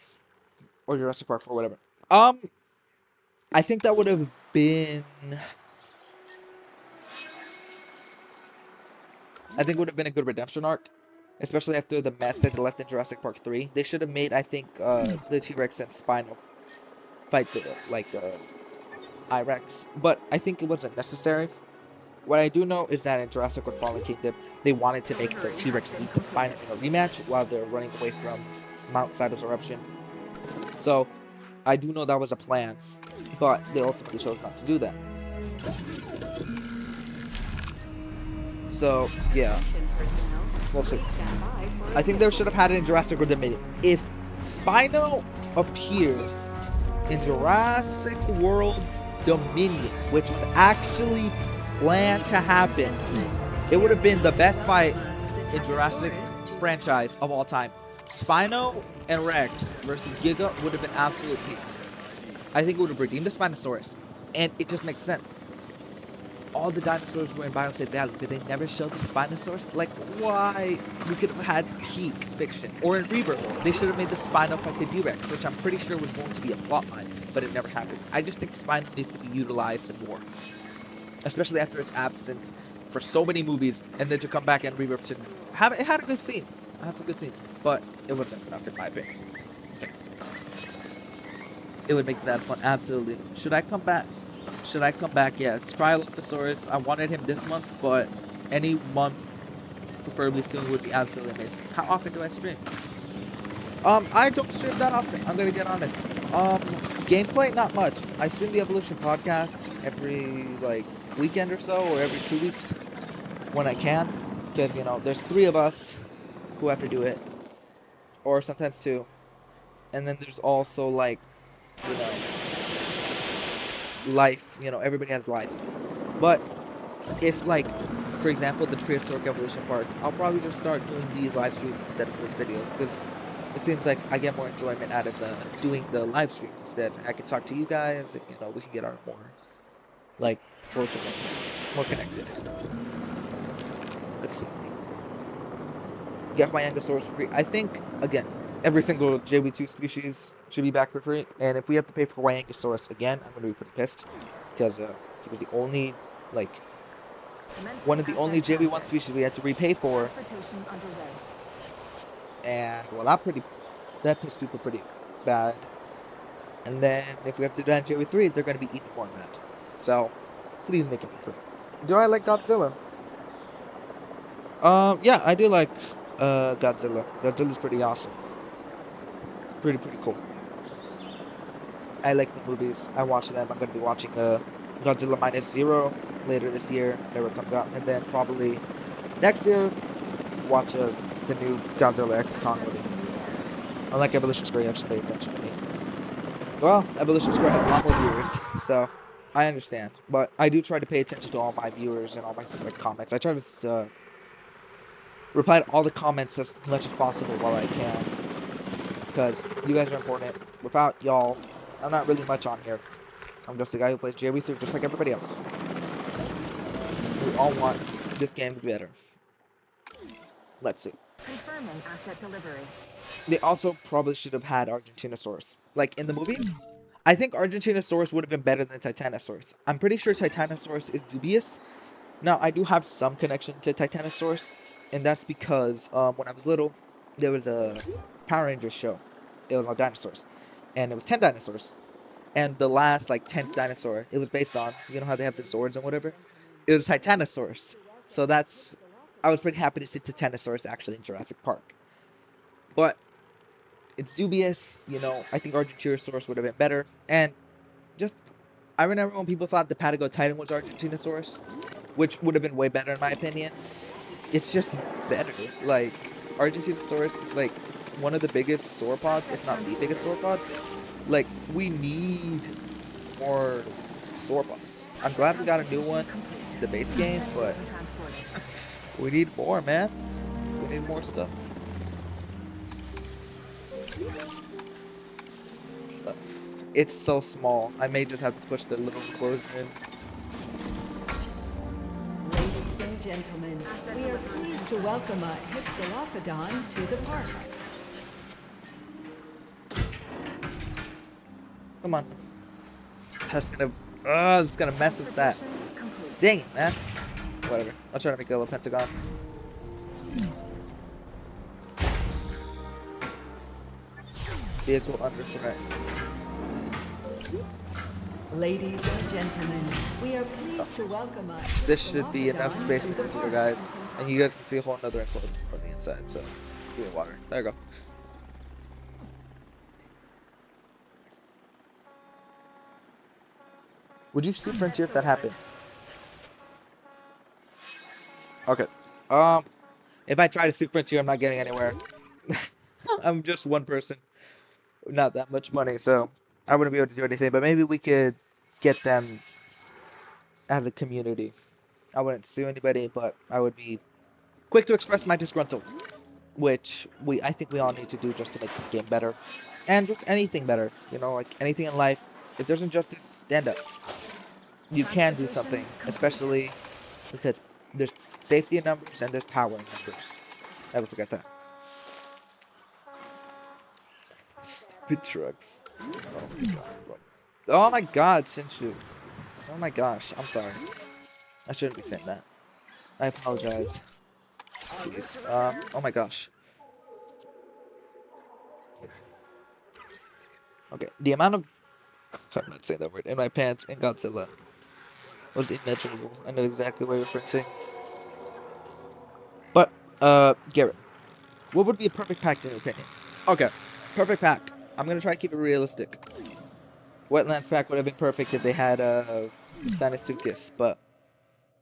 Speaker 1: Or Jurassic Park 4, whatever. I think that would have been... I think it would have been a good redemption arc. Especially after the mess that they left in Jurassic Park 3. They should have made, I think, the T-Rex and Spino fight the, I-Rex. But I think it wasn't necessary. What I do know is that in Jurassic World Fallen Kingdom, they wanted to make the T-Rex beat the Spino in a rematch while they're running away from Mount Cytos eruption. So, I do know that was a plan. But they ultimately chose not to do that. So, yeah. We'll see. I think they should have had it in Jurassic World Dominion. If Spino appeared in Jurassic World Dominion, which was actually planned to happen, it would have been the best fight in Jurassic franchise of all time. Spino and Rex versus Giga would have been absolute peak. I think it would have redeemed the Spinosaurus, and it just makes sense. All the dinosaurs were in Biostate Valley, but they never showed the Spinosaurus. Like, why? We could have had peak fiction. Or in Rebirth, they should have made the Spino fight the D-Rex, which I'm pretty sure was going to be a plotline, but it never happened. I just think Spino needs to be utilized in more. Especially after its absence for so many movies, and then to come back and Rebirth to have it had a good scene. It had some good scenes, but it wasn't enough in my opinion. It would make that fun, absolutely. Should I come back? Yeah, it's Cryolophosaurus. I wanted him this month, but any month, preferably soon, would be absolutely amazing. How often do I stream? I don't stream that often. I'm gonna get honest. Gameplay, not much. I stream the Evolution podcast every weekend or so, or every 2 weeks when I can, because you know there's 3 of us who have to do it, or sometimes 2, and then there's also you know. Life, you know, everybody has life. But if for example, the Prehistoric Evolution Park, I'll probably just start doing these live streams instead of those videos, because it seems like I get more enjoyment out of doing the live streams instead. I can talk to you guys, and you know, we can get our more closer, more connected. Let's see. Get my Ankylosaurus for free. I think again, every single JW2 species should be back for free. And if we have to pay for Wyangosaurus again, I'm gonna be pretty pissed because he was the only one of the only JV1 species we had to repay for. And well, that pissed people pretty bad. And then if we have to do that in JV3, they're gonna be even more mad. So please make it free. Do I like Godzilla? Yeah, I do like Godzilla. Godzilla's pretty awesome. Pretty cool. I like the movies. I watch them. I'm gonna be watching Godzilla Minus Zero later this year, whenever it comes out, and then probably next year watch the new Godzilla X Kong movie. Unlike Evolution Square, you actually pay attention to me. Well, Evolution Square has a lot more viewers, so I understand. But I do try to pay attention to all my viewers and all my comments. I try to reply to all the comments as much as possible while I can, because you guys are important. Without y'all, I'm not really much on here. I'm just a guy who plays JV3 just like everybody else. We all want this game to be better. Let's see.
Speaker 4: Confirming asset delivery.
Speaker 1: They also probably should have had Argentinosaurus. Like in the movie, I think Argentinosaurus would have been better than Titanosaurus. I'm pretty sure Titanosaurus is dubious. Now, I do have some connection to Titanosaurus, and that's because when I was little, there was a Power Rangers show. It was on dinosaurs, and it was 10 dinosaurs. And the last, 10th dinosaur, it was based on, you know how they have the swords and whatever? It was Titanosaurus. So I was pretty happy to see Titanosaurus actually in Jurassic Park. But it's dubious, I think Argentinosaurus would have been better. And I remember when people thought the Patagotitan was Argentinosaurus, which would have been way better in my opinion. It's just better. Argentinosaurus is one of the biggest sauropods, if not the biggest sauropod. We need more sauropods. I'm glad we got a new one in the base game, but we need more, man. We need more stuff. It's so small. I may just have to push the little enclosure in.
Speaker 2: Ladies and gentlemen, we are pleased to welcome a Hypsilophodon to the park.
Speaker 1: Come on. It's gonna mess with that. Dang it, man. Whatever. I'll try to make a little pentagon. Vehicle under threat.
Speaker 2: Ladies and gentlemen, we are pleased to welcome a
Speaker 1: This should be enough
Speaker 2: Hypsilophodon
Speaker 1: space
Speaker 2: to the
Speaker 1: for you
Speaker 2: park.
Speaker 1: guys. And you guys can see a whole nother enclosure on the inside, so give me water. There you go. Would you super frontier if that happened? Okay. If I try to super frontier, I'm not getting anywhere. I'm just one person. Not that much money, so I wouldn't be able to do anything. But maybe we could get them as a community. I wouldn't sue anybody, but I would be quick to express my disgruntled, which I think we all need to do just to make this game better, and just anything better. Anything in life. If there's injustice, stand up. You can do something, especially because there's safety in numbers and there's power in numbers. Never forget that. Stupid trucks. Oh my god, Shinshu. Oh my gosh, I'm sorry. I shouldn't be saying that. I apologize. Jeez. Oh my gosh. Okay, the amount of... I'm not saying that word. In my pants in Godzilla was immeasurable. I know exactly what you're referencing. But, Garrett, what would be a perfect pack in your opinion? Okay, perfect pack. I'm gonna try to keep it realistic. Wetlands pack would have been perfect if they had Dinosaur, but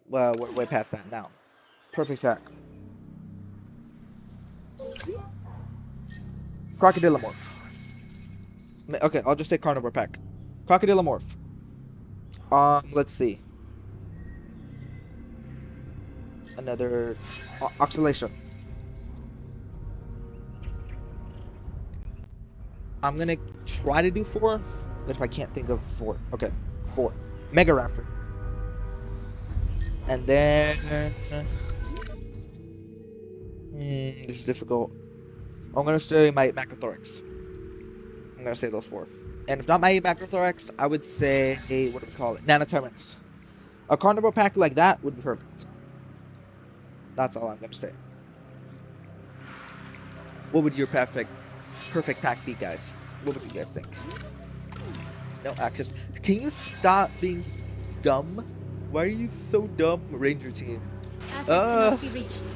Speaker 1: well, we're way past that now. Perfect pack. Crocodilomorph. Okay, I'll just say carnivore pack. Crocodilomorph. Let's see. Another oscillation. I'm gonna try to do 4, but if I can't think of 4, okay, 4. Mega Raptor. And then this is difficult. I'm gonna say my Macrothorax. I'm gonna say those four. And if not Macrothorax, I would say what do we call it? Nanotyrannus. A carnivore pack like that would be perfect. That's all I'm gonna say. What would your perfect pack be, guys? What would you guys think? No access. Can you stop being dumb? Why are you so dumb, Ranger Team?
Speaker 5: Assets cannot be reached.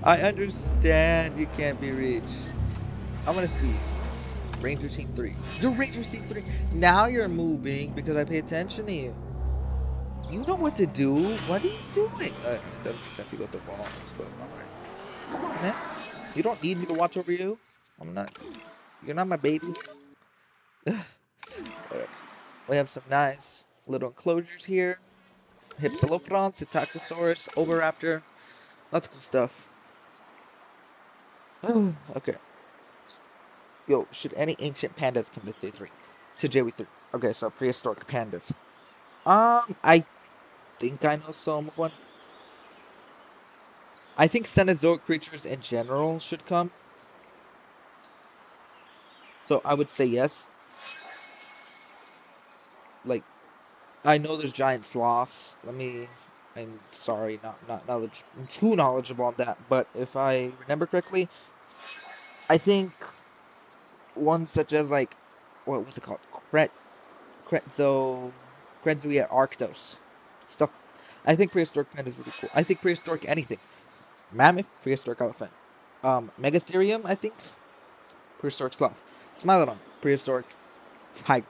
Speaker 1: I understand you can't be reached. I want to see Ranger Team 3. You're Ranger Team 3. Now you're moving because I pay attention to you. You know what to do. What are you doing? It doesn't make sense to go the wrong spot. Alright. Come on, man. You don't need me to watch over you. I'm not. You're not my baby. Alright. We have some nice little enclosures here. Hypsilophodon, Psittacosaurus, Oviraptor. Lots of cool stuff. Okay. Yo, should any ancient pandas come to day 3? To JW3. Okay, so prehistoric pandas. I think I know some one. I think Cenozoic creatures in general should come. So I would say yes. Like, I know there's giant sloths. I'm sorry, not too knowledgeable on that, but if I remember correctly, I think ones such as like what's it called? Kretzoia arctos. Stuff. I think prehistoric panda is really cool. I think prehistoric anything. Mammoth, prehistoric elephant. Megatherium, I think. Prehistoric sloth. Smilodon, prehistoric tiger.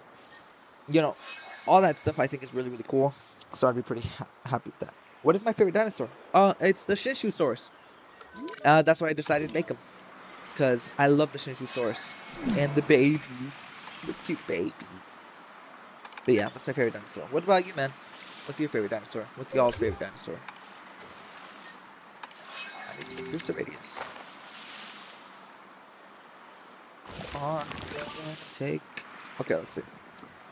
Speaker 1: You know, all that stuff I think is really, really cool. So I'd be pretty happy with that. What is my favorite dinosaur? It's the Shinsusaurus. That's why I decided to make them. Because I love the Shinsusaurus. And the babies. The cute babies. But yeah, that's my favorite dinosaur. What about you, man? What's your favorite dinosaur? What's y'all's favorite dinosaur? I need to increase the radius. Take. Okay, let's see.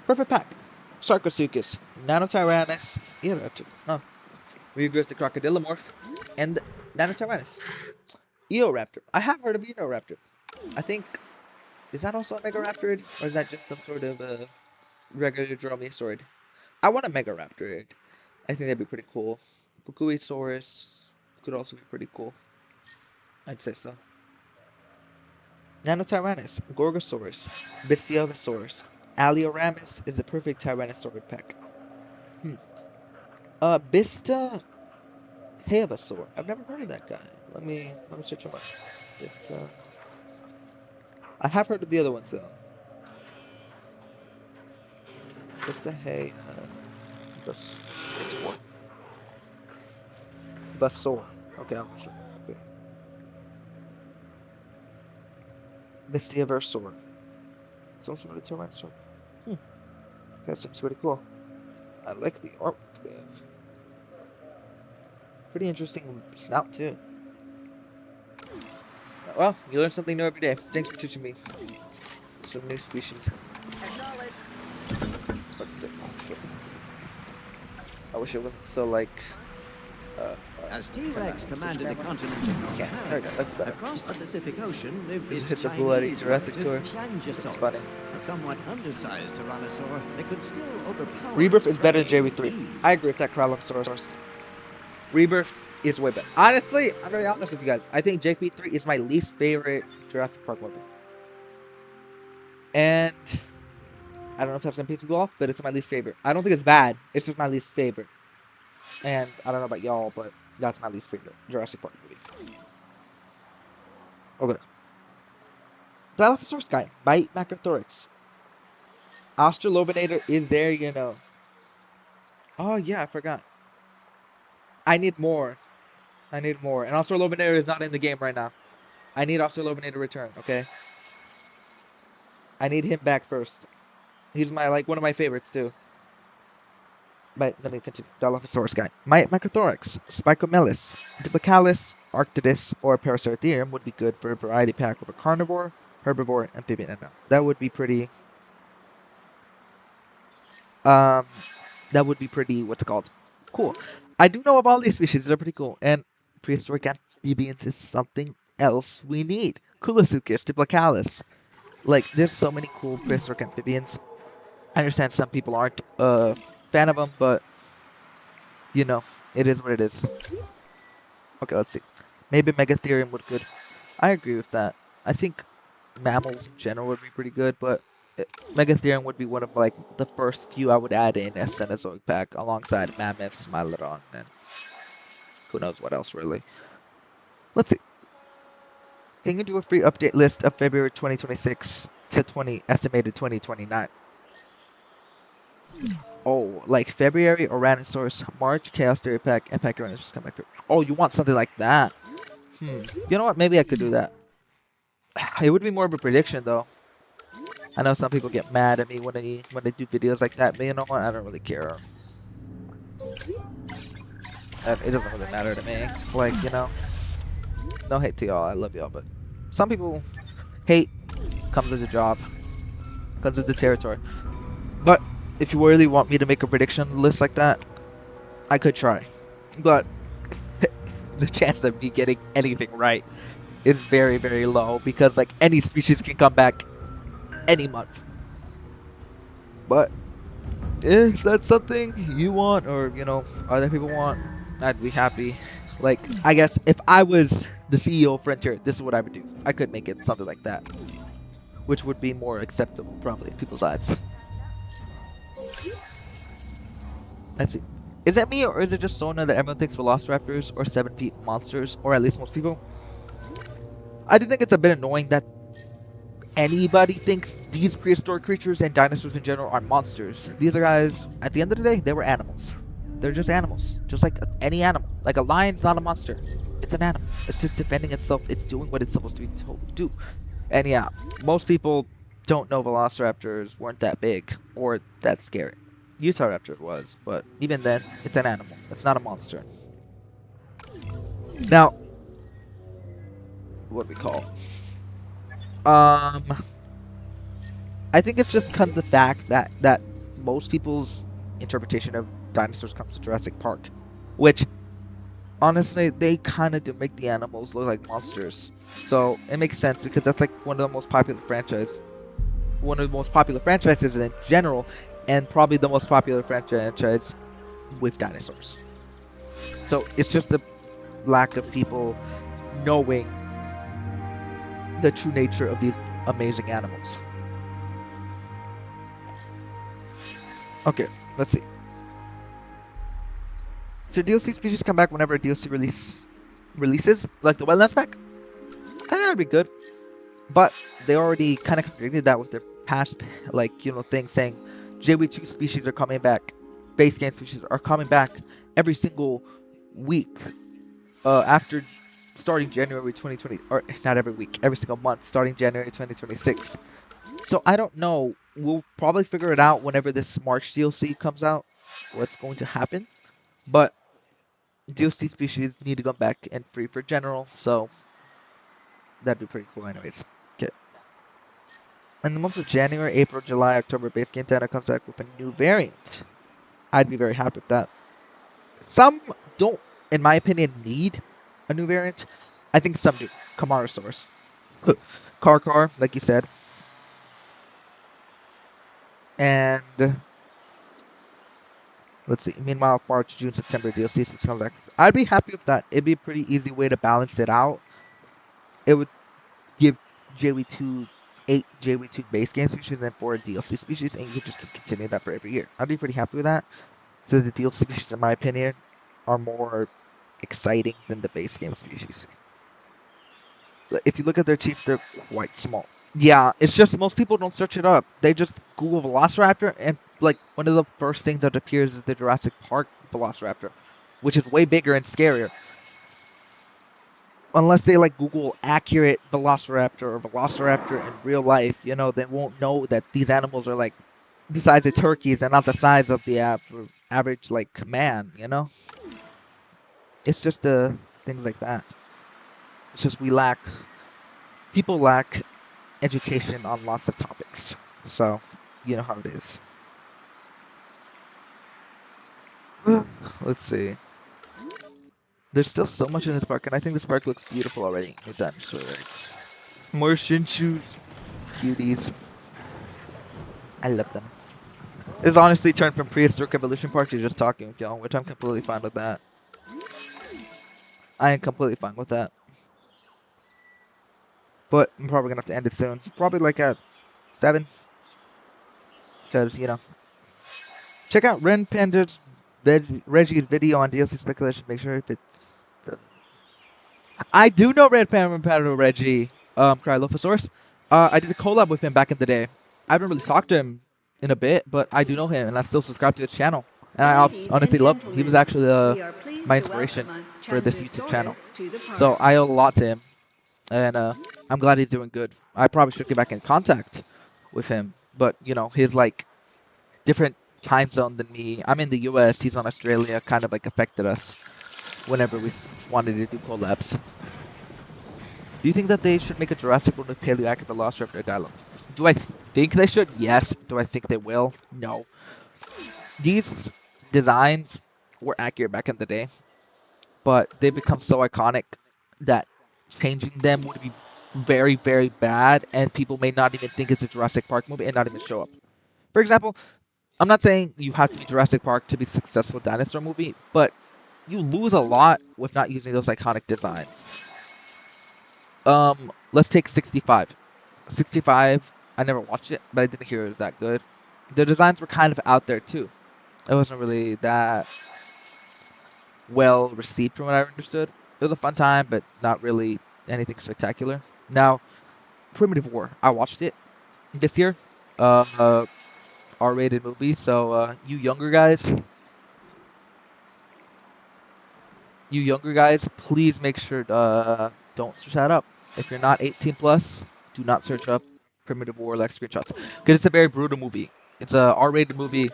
Speaker 1: Perfect pack. Sarcosuchus, Nanotyrannus, Eoraptor. Oh. Regrowth the Crocodilomorph, and Nanotyrannus. Eoraptor. I have heard of Eoraptor. I think. Is that also a Megaraptorid? Or is that just some sort of regular Dromaeosaurid? I want a Megaraptorid. I think that'd be pretty cool. Fukuisaurus could also be pretty cool. I'd say so. Nanotyrannus, Gorgosaurus, Bistiosaurus, Alioramus is the perfect Tyrannosaurid pack. Bista Heavasaur. I've never heard of that guy. Let me search him up. Bista. I have heard of the other ones though. Bista Hey. Basaur. Okay, I'm sure. Okay. Bistiosaur. Some sort of Tyrannosaur. That seems pretty cool. I like the artwork they have. Pretty interesting snout too. Well, you learn something new every day. Thanks for teaching me some new species. Let's see. I wish it wasn't so like.
Speaker 6: As T-Rex commanded the continent of
Speaker 1: Okay, there we go. That's better.
Speaker 6: across the Pacific Ocean lived
Speaker 1: Just
Speaker 6: its
Speaker 1: hit the bloody
Speaker 6: Chinese
Speaker 1: Jurassic
Speaker 6: relative
Speaker 1: tour.
Speaker 6: Changosaurus,
Speaker 1: funny.
Speaker 6: a somewhat undersized tyrannosaur that could still overpower.
Speaker 1: Rebirth
Speaker 6: its
Speaker 1: is better
Speaker 6: prey
Speaker 1: than
Speaker 6: with
Speaker 1: JV3.
Speaker 6: ease.
Speaker 1: I agree with that, Kralosaurus. Rebirth is way better. Honestly, I'm very honest with you guys. I think JP3 is my least favorite Jurassic Park movie. And I don't know if that's gonna piss people off, but it's my least favorite. I don't think it's bad. It's just my least favorite. And I don't know about y'all, but that's my least favorite Jurassic Park movie. Okay. Dilophosaurus guy. Bite Macrothorax. Australopithecus is there, you know. Oh yeah, I forgot. I need more. I need more. And Australopithecus is not in the game right now. I need Australopithecus to return, okay? I need him back first. He's one of my favorites too. But let me continue. Dilophosaurus guy. Microthorax, Spicomelis, Diplocalus, Arctidus, or Parasauritherium would be good for a variety pack of a carnivore, herbivore, amphibian, and that would be pretty. That would be pretty. What's it called? Cool. I do know of all these species. They're pretty cool. And prehistoric amphibians is something else we need. Kulosuchus, Diplocalus. Like, there's so many cool prehistoric amphibians. I understand some people aren't a fan of them, but you know, it is what it is. Okay, let's see. Maybe Megatherium would good. I agree with that. I think mammals in general would be pretty good, but Megatherium would be one of like the first few I would add in as Cenozoic pack alongside Mammoths, Mylodon, and who knows what else really. Let's see. Can you do a free update list of February 2026 to estimated 2029? Oh, like February Oranosaurus, March Chaos Theory pack, and Pachyrhinosaurus come back. Oh, you want something like that? You know what? Maybe I could do that. It would be more of a prediction though. I know some people get mad at me when they do videos like that, but you know what? I don't really care. It doesn't really matter to me. Like, you know, no hate to y'all. I love y'all, but some people hate comes with the job, comes with the territory. But if you really want me to make a prediction list like that, I could try. But the chance of me getting anything right is very, very low because like any species can come back any month. But if that's something you want or, you know, other people want, I'd be happy. Like, I guess if I was the CEO of Frontier, this is what I would do. I could make it something like that, which would be more acceptable probably in people's eyes. Let's see. Is that me or is it just Sona that everyone thinks Velociraptors or 7 feet monsters, or at least most people? I do think it's a bit annoying that anybody thinks these prehistoric creatures and dinosaurs in general are monsters. These are guys, at the end of the day, they were animals. They're just animals. Just like any animal. Like a lion's not a monster. It's an animal. It's just defending itself. It's doing what it's supposed to be told to do. And yeah, most people don't know Velociraptors weren't that big or that scary. Utahraptor was, but even then, it's an animal. It's not a monster. Now, what do we call? I think it's just because of the fact that most people's interpretation of dinosaurs comes to Jurassic Park, which honestly they kind of do make the animals look like monsters. So it makes sense because that's like one of the most popular franchises in general, and probably the most popular franchise with dinosaurs. So it's just the lack of people knowing the true nature of these amazing animals. Okay, let's see. So DLC species come back whenever a DLC releases, like the Wetlands pack? I think that'd be good. But they already kind of configured that with their past, like, you know, thing saying JW2 species are coming back, base game species are coming back every single week after starting January 2020, or not every week, every single month starting January 2026. So I don't know. We'll probably figure it out whenever this March DLC comes out, what's going to happen. But DLC species need to come back and free for general, so that'd be pretty cool anyways. Okay. In the month of January, April, July, October, base game data comes back with a new variant. I'd be very happy with that. Some don't, in my opinion, need a new variant. I think some do. Camarasaurus. Car, like you said. And let's see. Meanwhile, March, June, September DLCs would come back. I'd be happy with that. It'd be a pretty easy way to balance it out. It would give JW2 8 JW2 base game species and then 4 DLC species, and you could just continue that for every year. I'd be pretty happy with that. So the DLC species, in my opinion, are more exciting than the base game species. If you look at their teeth, they're quite small. Yeah, it's just most people don't search it up. They just Google Velociraptor, and like one of the first things that appears is the Jurassic Park Velociraptor, which is way bigger and scarier. Unless they like Google accurate Velociraptor or Velociraptor in real life, you know, they won't know that these animals are like the size of turkeys and not the size of the average like man, you know? It's just things like that. It's just people lack education on lots of topics. So, you know how it is. Let's see. There's still so much in this park, and I think this park looks beautiful already. New dinosaur eggs. More Shinshoos. Cuties. I love them. This honestly turned from Prehistoric Evolution Park to just talking with y'all, which I'm completely fine with that. I am completely fine with that. But I'm probably gonna have to end it soon. Probably like at 7. Because, you know. Check out Ren Panda's Reggie's video on DLC speculation. Make sure if it's. I do know Red Panda Reggie, Cryolophosaurus. I did a collab with him back in the day. I haven't really talked to him in a bit, but I do know him, and I still subscribe to his channel. And I
Speaker 2: Ladies
Speaker 1: honestly
Speaker 2: and
Speaker 1: love him. He was
Speaker 2: gentlemen,
Speaker 1: actually
Speaker 2: we are pleased
Speaker 1: my
Speaker 2: to
Speaker 1: inspiration
Speaker 2: welcome
Speaker 1: for this YouTube channel.
Speaker 2: Chandrosaurus to the park.
Speaker 1: So I owe a lot to him, and I'm glad he's doing good. I probably should get back in contact with him, but you know, his like different time zone than me. I'm in the U.S. He's on Australia. Kind of like affected us whenever we wanted to do collabs. Do you think that they should make a Jurassic World with Paleoactive Velociraptor dialogue? Do I think they should? Yes. Do I think they will? No. These designs were accurate back in the day, but they've become so iconic that changing them would be very, very bad, and people may not even think it's a Jurassic Park movie and not even show up. For example, I'm not saying you have to be Jurassic Park to be a successful dinosaur movie, but you lose a lot with not using those iconic designs. Let's take 65. 65, I never watched it, but I didn't hear it was that good. The designs were kind of out there too. It wasn't really that well received from what I understood. It was a fun time, but not really anything spectacular. Now, Primitive War, I watched it this year. R-rated movie, so you younger guys, please make sure don't search that up. If you're not 18 plus, do not search up Primitive War like screenshots, because it's a very brutal movie. It's a R-rated movie.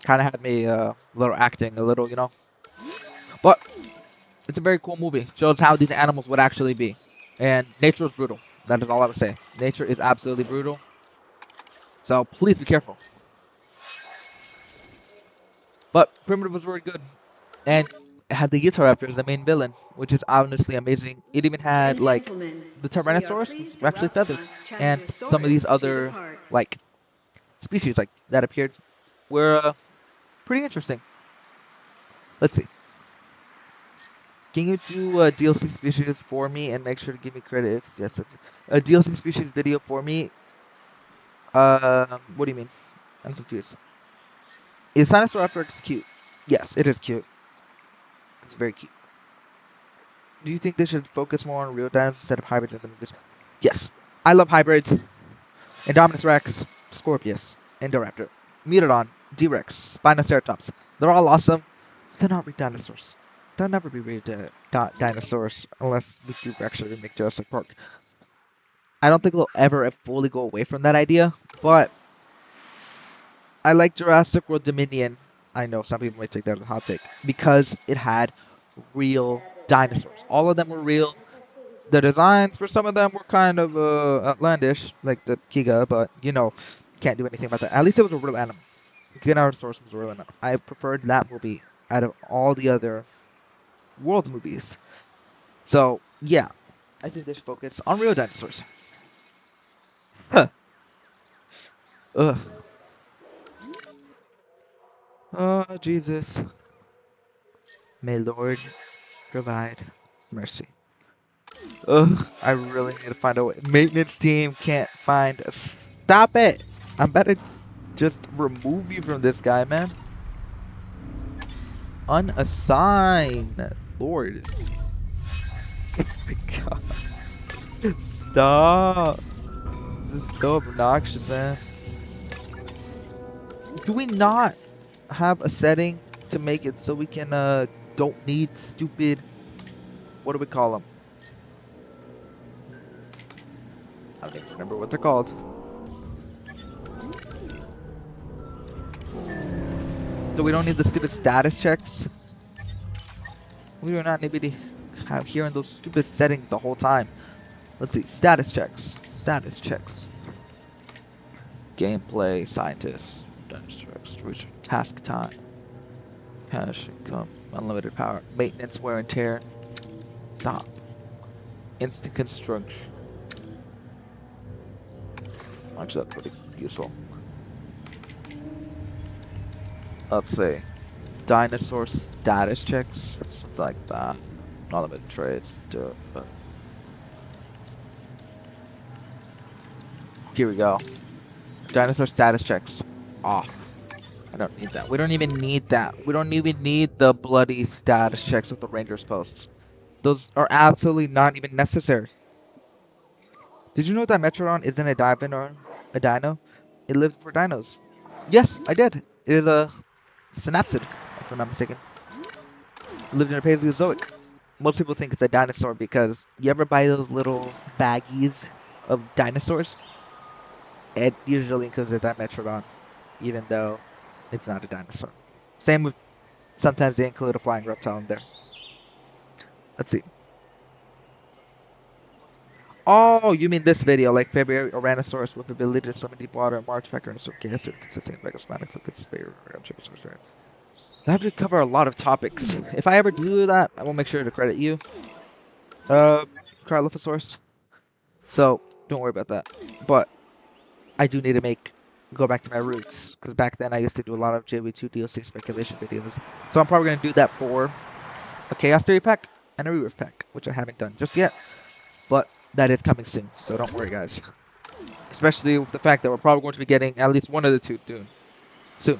Speaker 1: Kind of had me a little acting, a little, you know. But it's a very cool movie. Shows how these animals would actually be. And nature is brutal. That is all I would say. Nature is absolutely brutal. So please be careful. But Primitive was really good. And it had the Utahraptor as the main villain, which is honestly amazing. It even had,
Speaker 2: And
Speaker 1: like,
Speaker 2: gentlemen,
Speaker 1: the
Speaker 2: we are
Speaker 1: Tyrannosaurus
Speaker 2: pleased
Speaker 1: was
Speaker 2: to
Speaker 1: actually
Speaker 2: welcome
Speaker 1: feathered. And some of these
Speaker 2: Chandrosaurus to the
Speaker 1: other,
Speaker 2: park.
Speaker 1: like, species like that appeared were pretty interesting. Let's see. Can you do a DLC species for me and make sure to give me credit if yes, a DLC species video for me? What do you mean? I'm confused. Is Dinosaur cute? Yes, it is cute. It's very cute. Do you think they should focus more on real dinosaurs instead of hybrids in the movies? Yes. I love hybrids. Indominus Rex, Scorpius, Indoraptor, Megalodon, D-Rex, Spinoceratops. They're all awesome. They're not real dinosaurs. They'll never be real dinosaurs unless we do actually remake Jurassic Park. I don't think they'll ever fully go away from that idea, but I like Jurassic World Dominion. I know some people might take that as a hot take because it had real dinosaurs. All of them were real. The designs for some of them were kind of outlandish, like the Giga, but you know, can't do anything about that. At least it was a real animal. Giganotosaurus was a real animal. I preferred that movie out of all the other world movies. So yeah, I think they should focus on real dinosaurs. Huh. Ugh. Oh Jesus. May Lord provide mercy. Ugh, I really need to find a way. Maintenance team can't find. Stop it! I'm about to just remove you from this guy, man. Unassign. Lord. Oh my god. Stop. This is so obnoxious, man. Do we not have a setting to make it so we can, don't need stupid. What do we call them? I don't even remember what they're called. So we don't need the stupid status checks. We do not need to have hearing those stupid settings the whole time. Let's see, status checks. Status checks. Gameplay, scientists, research, task time, cash income, unlimited power, maintenance, wear and tear. Stop. Instant construction. Actually, that's pretty useful. Let's see. Dinosaur status checks, something like that. Not traits. Here we go. Dinosaur status checks. Off. I don't need that. We don't even need that. We don't even need the bloody status checks with the Rangers posts. Those are absolutely not even necessary. Did you know that Metrodon isn't a dino? It lived for dinos. Yes, I did. It is a synapsid, if I'm not mistaken. It lived in a Paleozoic. Most people think it's a dinosaur because you ever buy those little baggies of dinosaurs? It usually includes a Dimetrodon, even though it's not a dinosaur. Same with sometimes they include a flying reptile in there. Let's see. Oh, you mean this video, like February Oranosaurus with ability to swim in deep water, March Packer, and Sargasso, consisting of Megasplanix, Lucas, Spear, Trigosaurus. I have to cover a lot of topics. If I ever do that, I will make sure to credit you, Cryolophosaurus. So don't worry about that. But I do need to go back to my roots, because back then I used to do a lot of JV2 DLC speculation videos. So I'm probably going to do that for a Chaos Theory pack and a Rebirth pack, which I haven't done just yet. But that is coming soon, so don't worry, guys. Especially with the fact that we're probably going to be getting at least one of the two soon.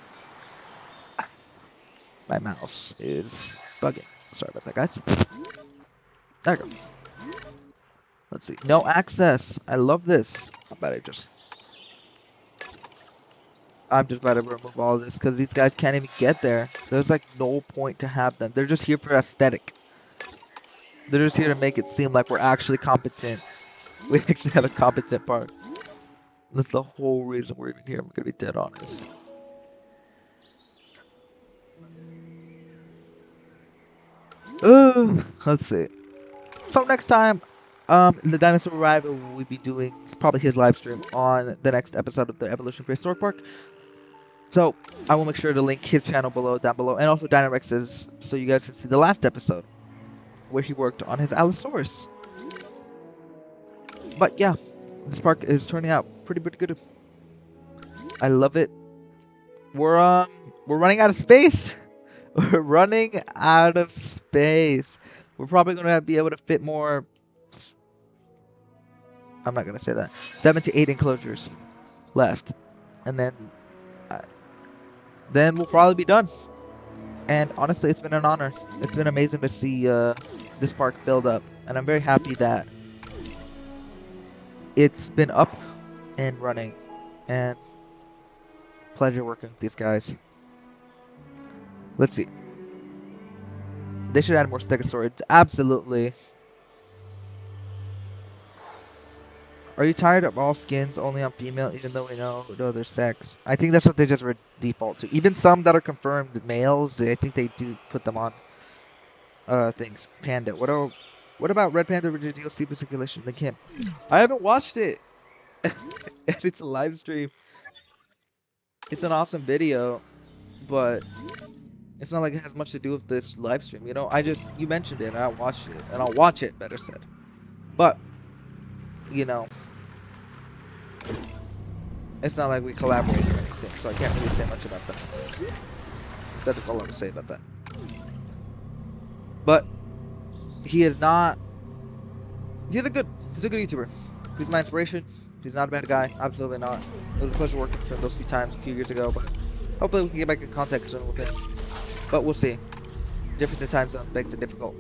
Speaker 1: My mouse is bugging. Sorry about that, guys. There we go. Let's see. No access. I love this. I'm just about to remove all of this because these guys can't even get there. There's like no point to have them. They're just here for aesthetic. They're just here to make it seem like we're actually competent. We actually have a competent park. That's the whole reason we're even here. I'm gonna be dead honest. Let's see. So next time, the Dinosaur Arrival will be doing probably his live stream on the next episode of the Evolution Prehistoric Park. So I will make sure to link his channel down below, and also Dynarex's, so you guys can see the last episode where he worked on his Allosaurus. But yeah, this park is turning out pretty good. I love it. We're running out of space. We're running out of space. We're probably gonna be able to fit more. I'm not gonna say that. 7 to 8 enclosures left, and then we'll probably be done. And honestly, it's been an honor. It's been amazing to see this park build up, and I'm very happy that it's been up and running. And pleasure working with these guys. Let's see. They should add more stegosaurids. Absolutely. Are you tired of all skins only on female, even though we know the other sex? I think that's what they just default to. Even some that are confirmed males, I think they do put them on things. Panda. What about Red Panda Original DLC for circulation? They can't. I haven't watched it. And it's a live stream. It's an awesome video, but it's not like it has much to do with this live stream. You know, you mentioned it, and I watched it, and I'll watch it, better said. But, you know, it's not like we collaborate or anything, so I can't really say much about that. That's all I'm gonna say about that. But he is not. He's a good YouTuber. He's my inspiration. He's not a bad guy. Absolutely not. It was a pleasure working with him those few times a few years ago, but hopefully we can get back in contact soon with him. But we'll see. Different time zone makes it difficult.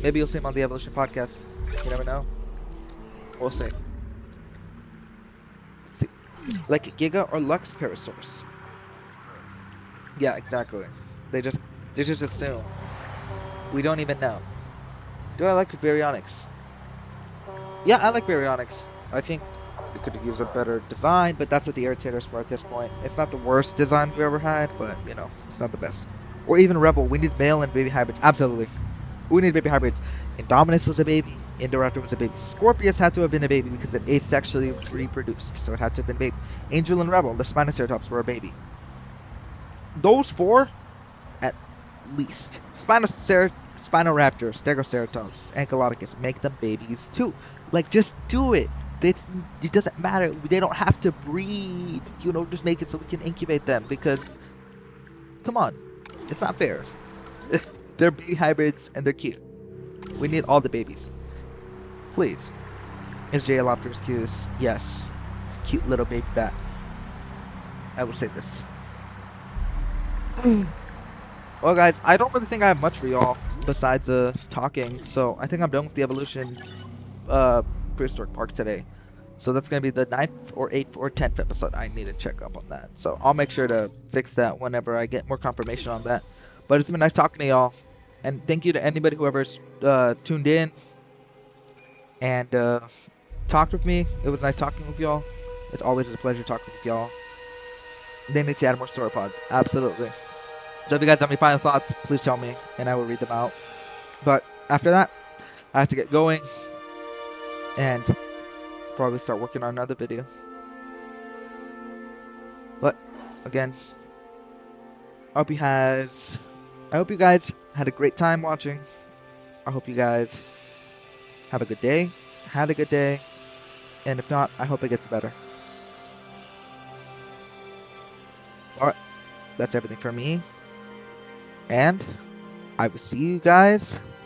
Speaker 1: Maybe you'll see him on the Evolution podcast. You never know. We'll see. Let's see. Like Giga or Lux Parasaurus. Yeah, exactly. They just assume. We don't even know. Do I like Baryonyx? Yeah, I like Baryonyx. I think we could use a better design, but that's what the irritators were at this point. It's not the worst design we've ever had, but you know, it's not the best. Or even Rebel. We need male and baby hybrids. Absolutely. We need baby hybrids. Indominus was a baby. Indoraptor was a baby. Scorpius had to have been a baby because it asexually reproduced, so it had to have been baby. Angel and Rebel, the Spinoceratops, were a baby. Those four, at least. Spinoraptor, Stegoceratops, Ankylodocus, make them babies too. Like, just do it. It doesn't matter. They don't have to breed. You know, just make it so we can incubate them because, come on, it's not fair. They're baby hybrids and they're cute. We need all the babies. Please. Is Jailopterus cute? Yes. It's a cute little baby bat. I will say this. Well, guys, I don't really think I have much for y'all besides talking. So I think I'm done with the evolution prehistoric park today. So that's gonna be the 9th or 8th or 10th episode. I need to check up on that. So I'll make sure to fix that whenever I get more confirmation on that. But it's been nice talking to y'all, and thank you to anybody whoever's tuned in and talked with me. It was nice talking with y'all. It's always a pleasure talking with y'all. They need to add more sauropods. Absolutely. So if you guys have any final thoughts, please tell me, and I will read them out. But after that, I have to get going and probably start working on another video. But again, I hope you guys had a great time watching. I hope you guys have a good day, had a good day, and if not, I hope it gets better. Alright, that's everything for me, and I will see you guys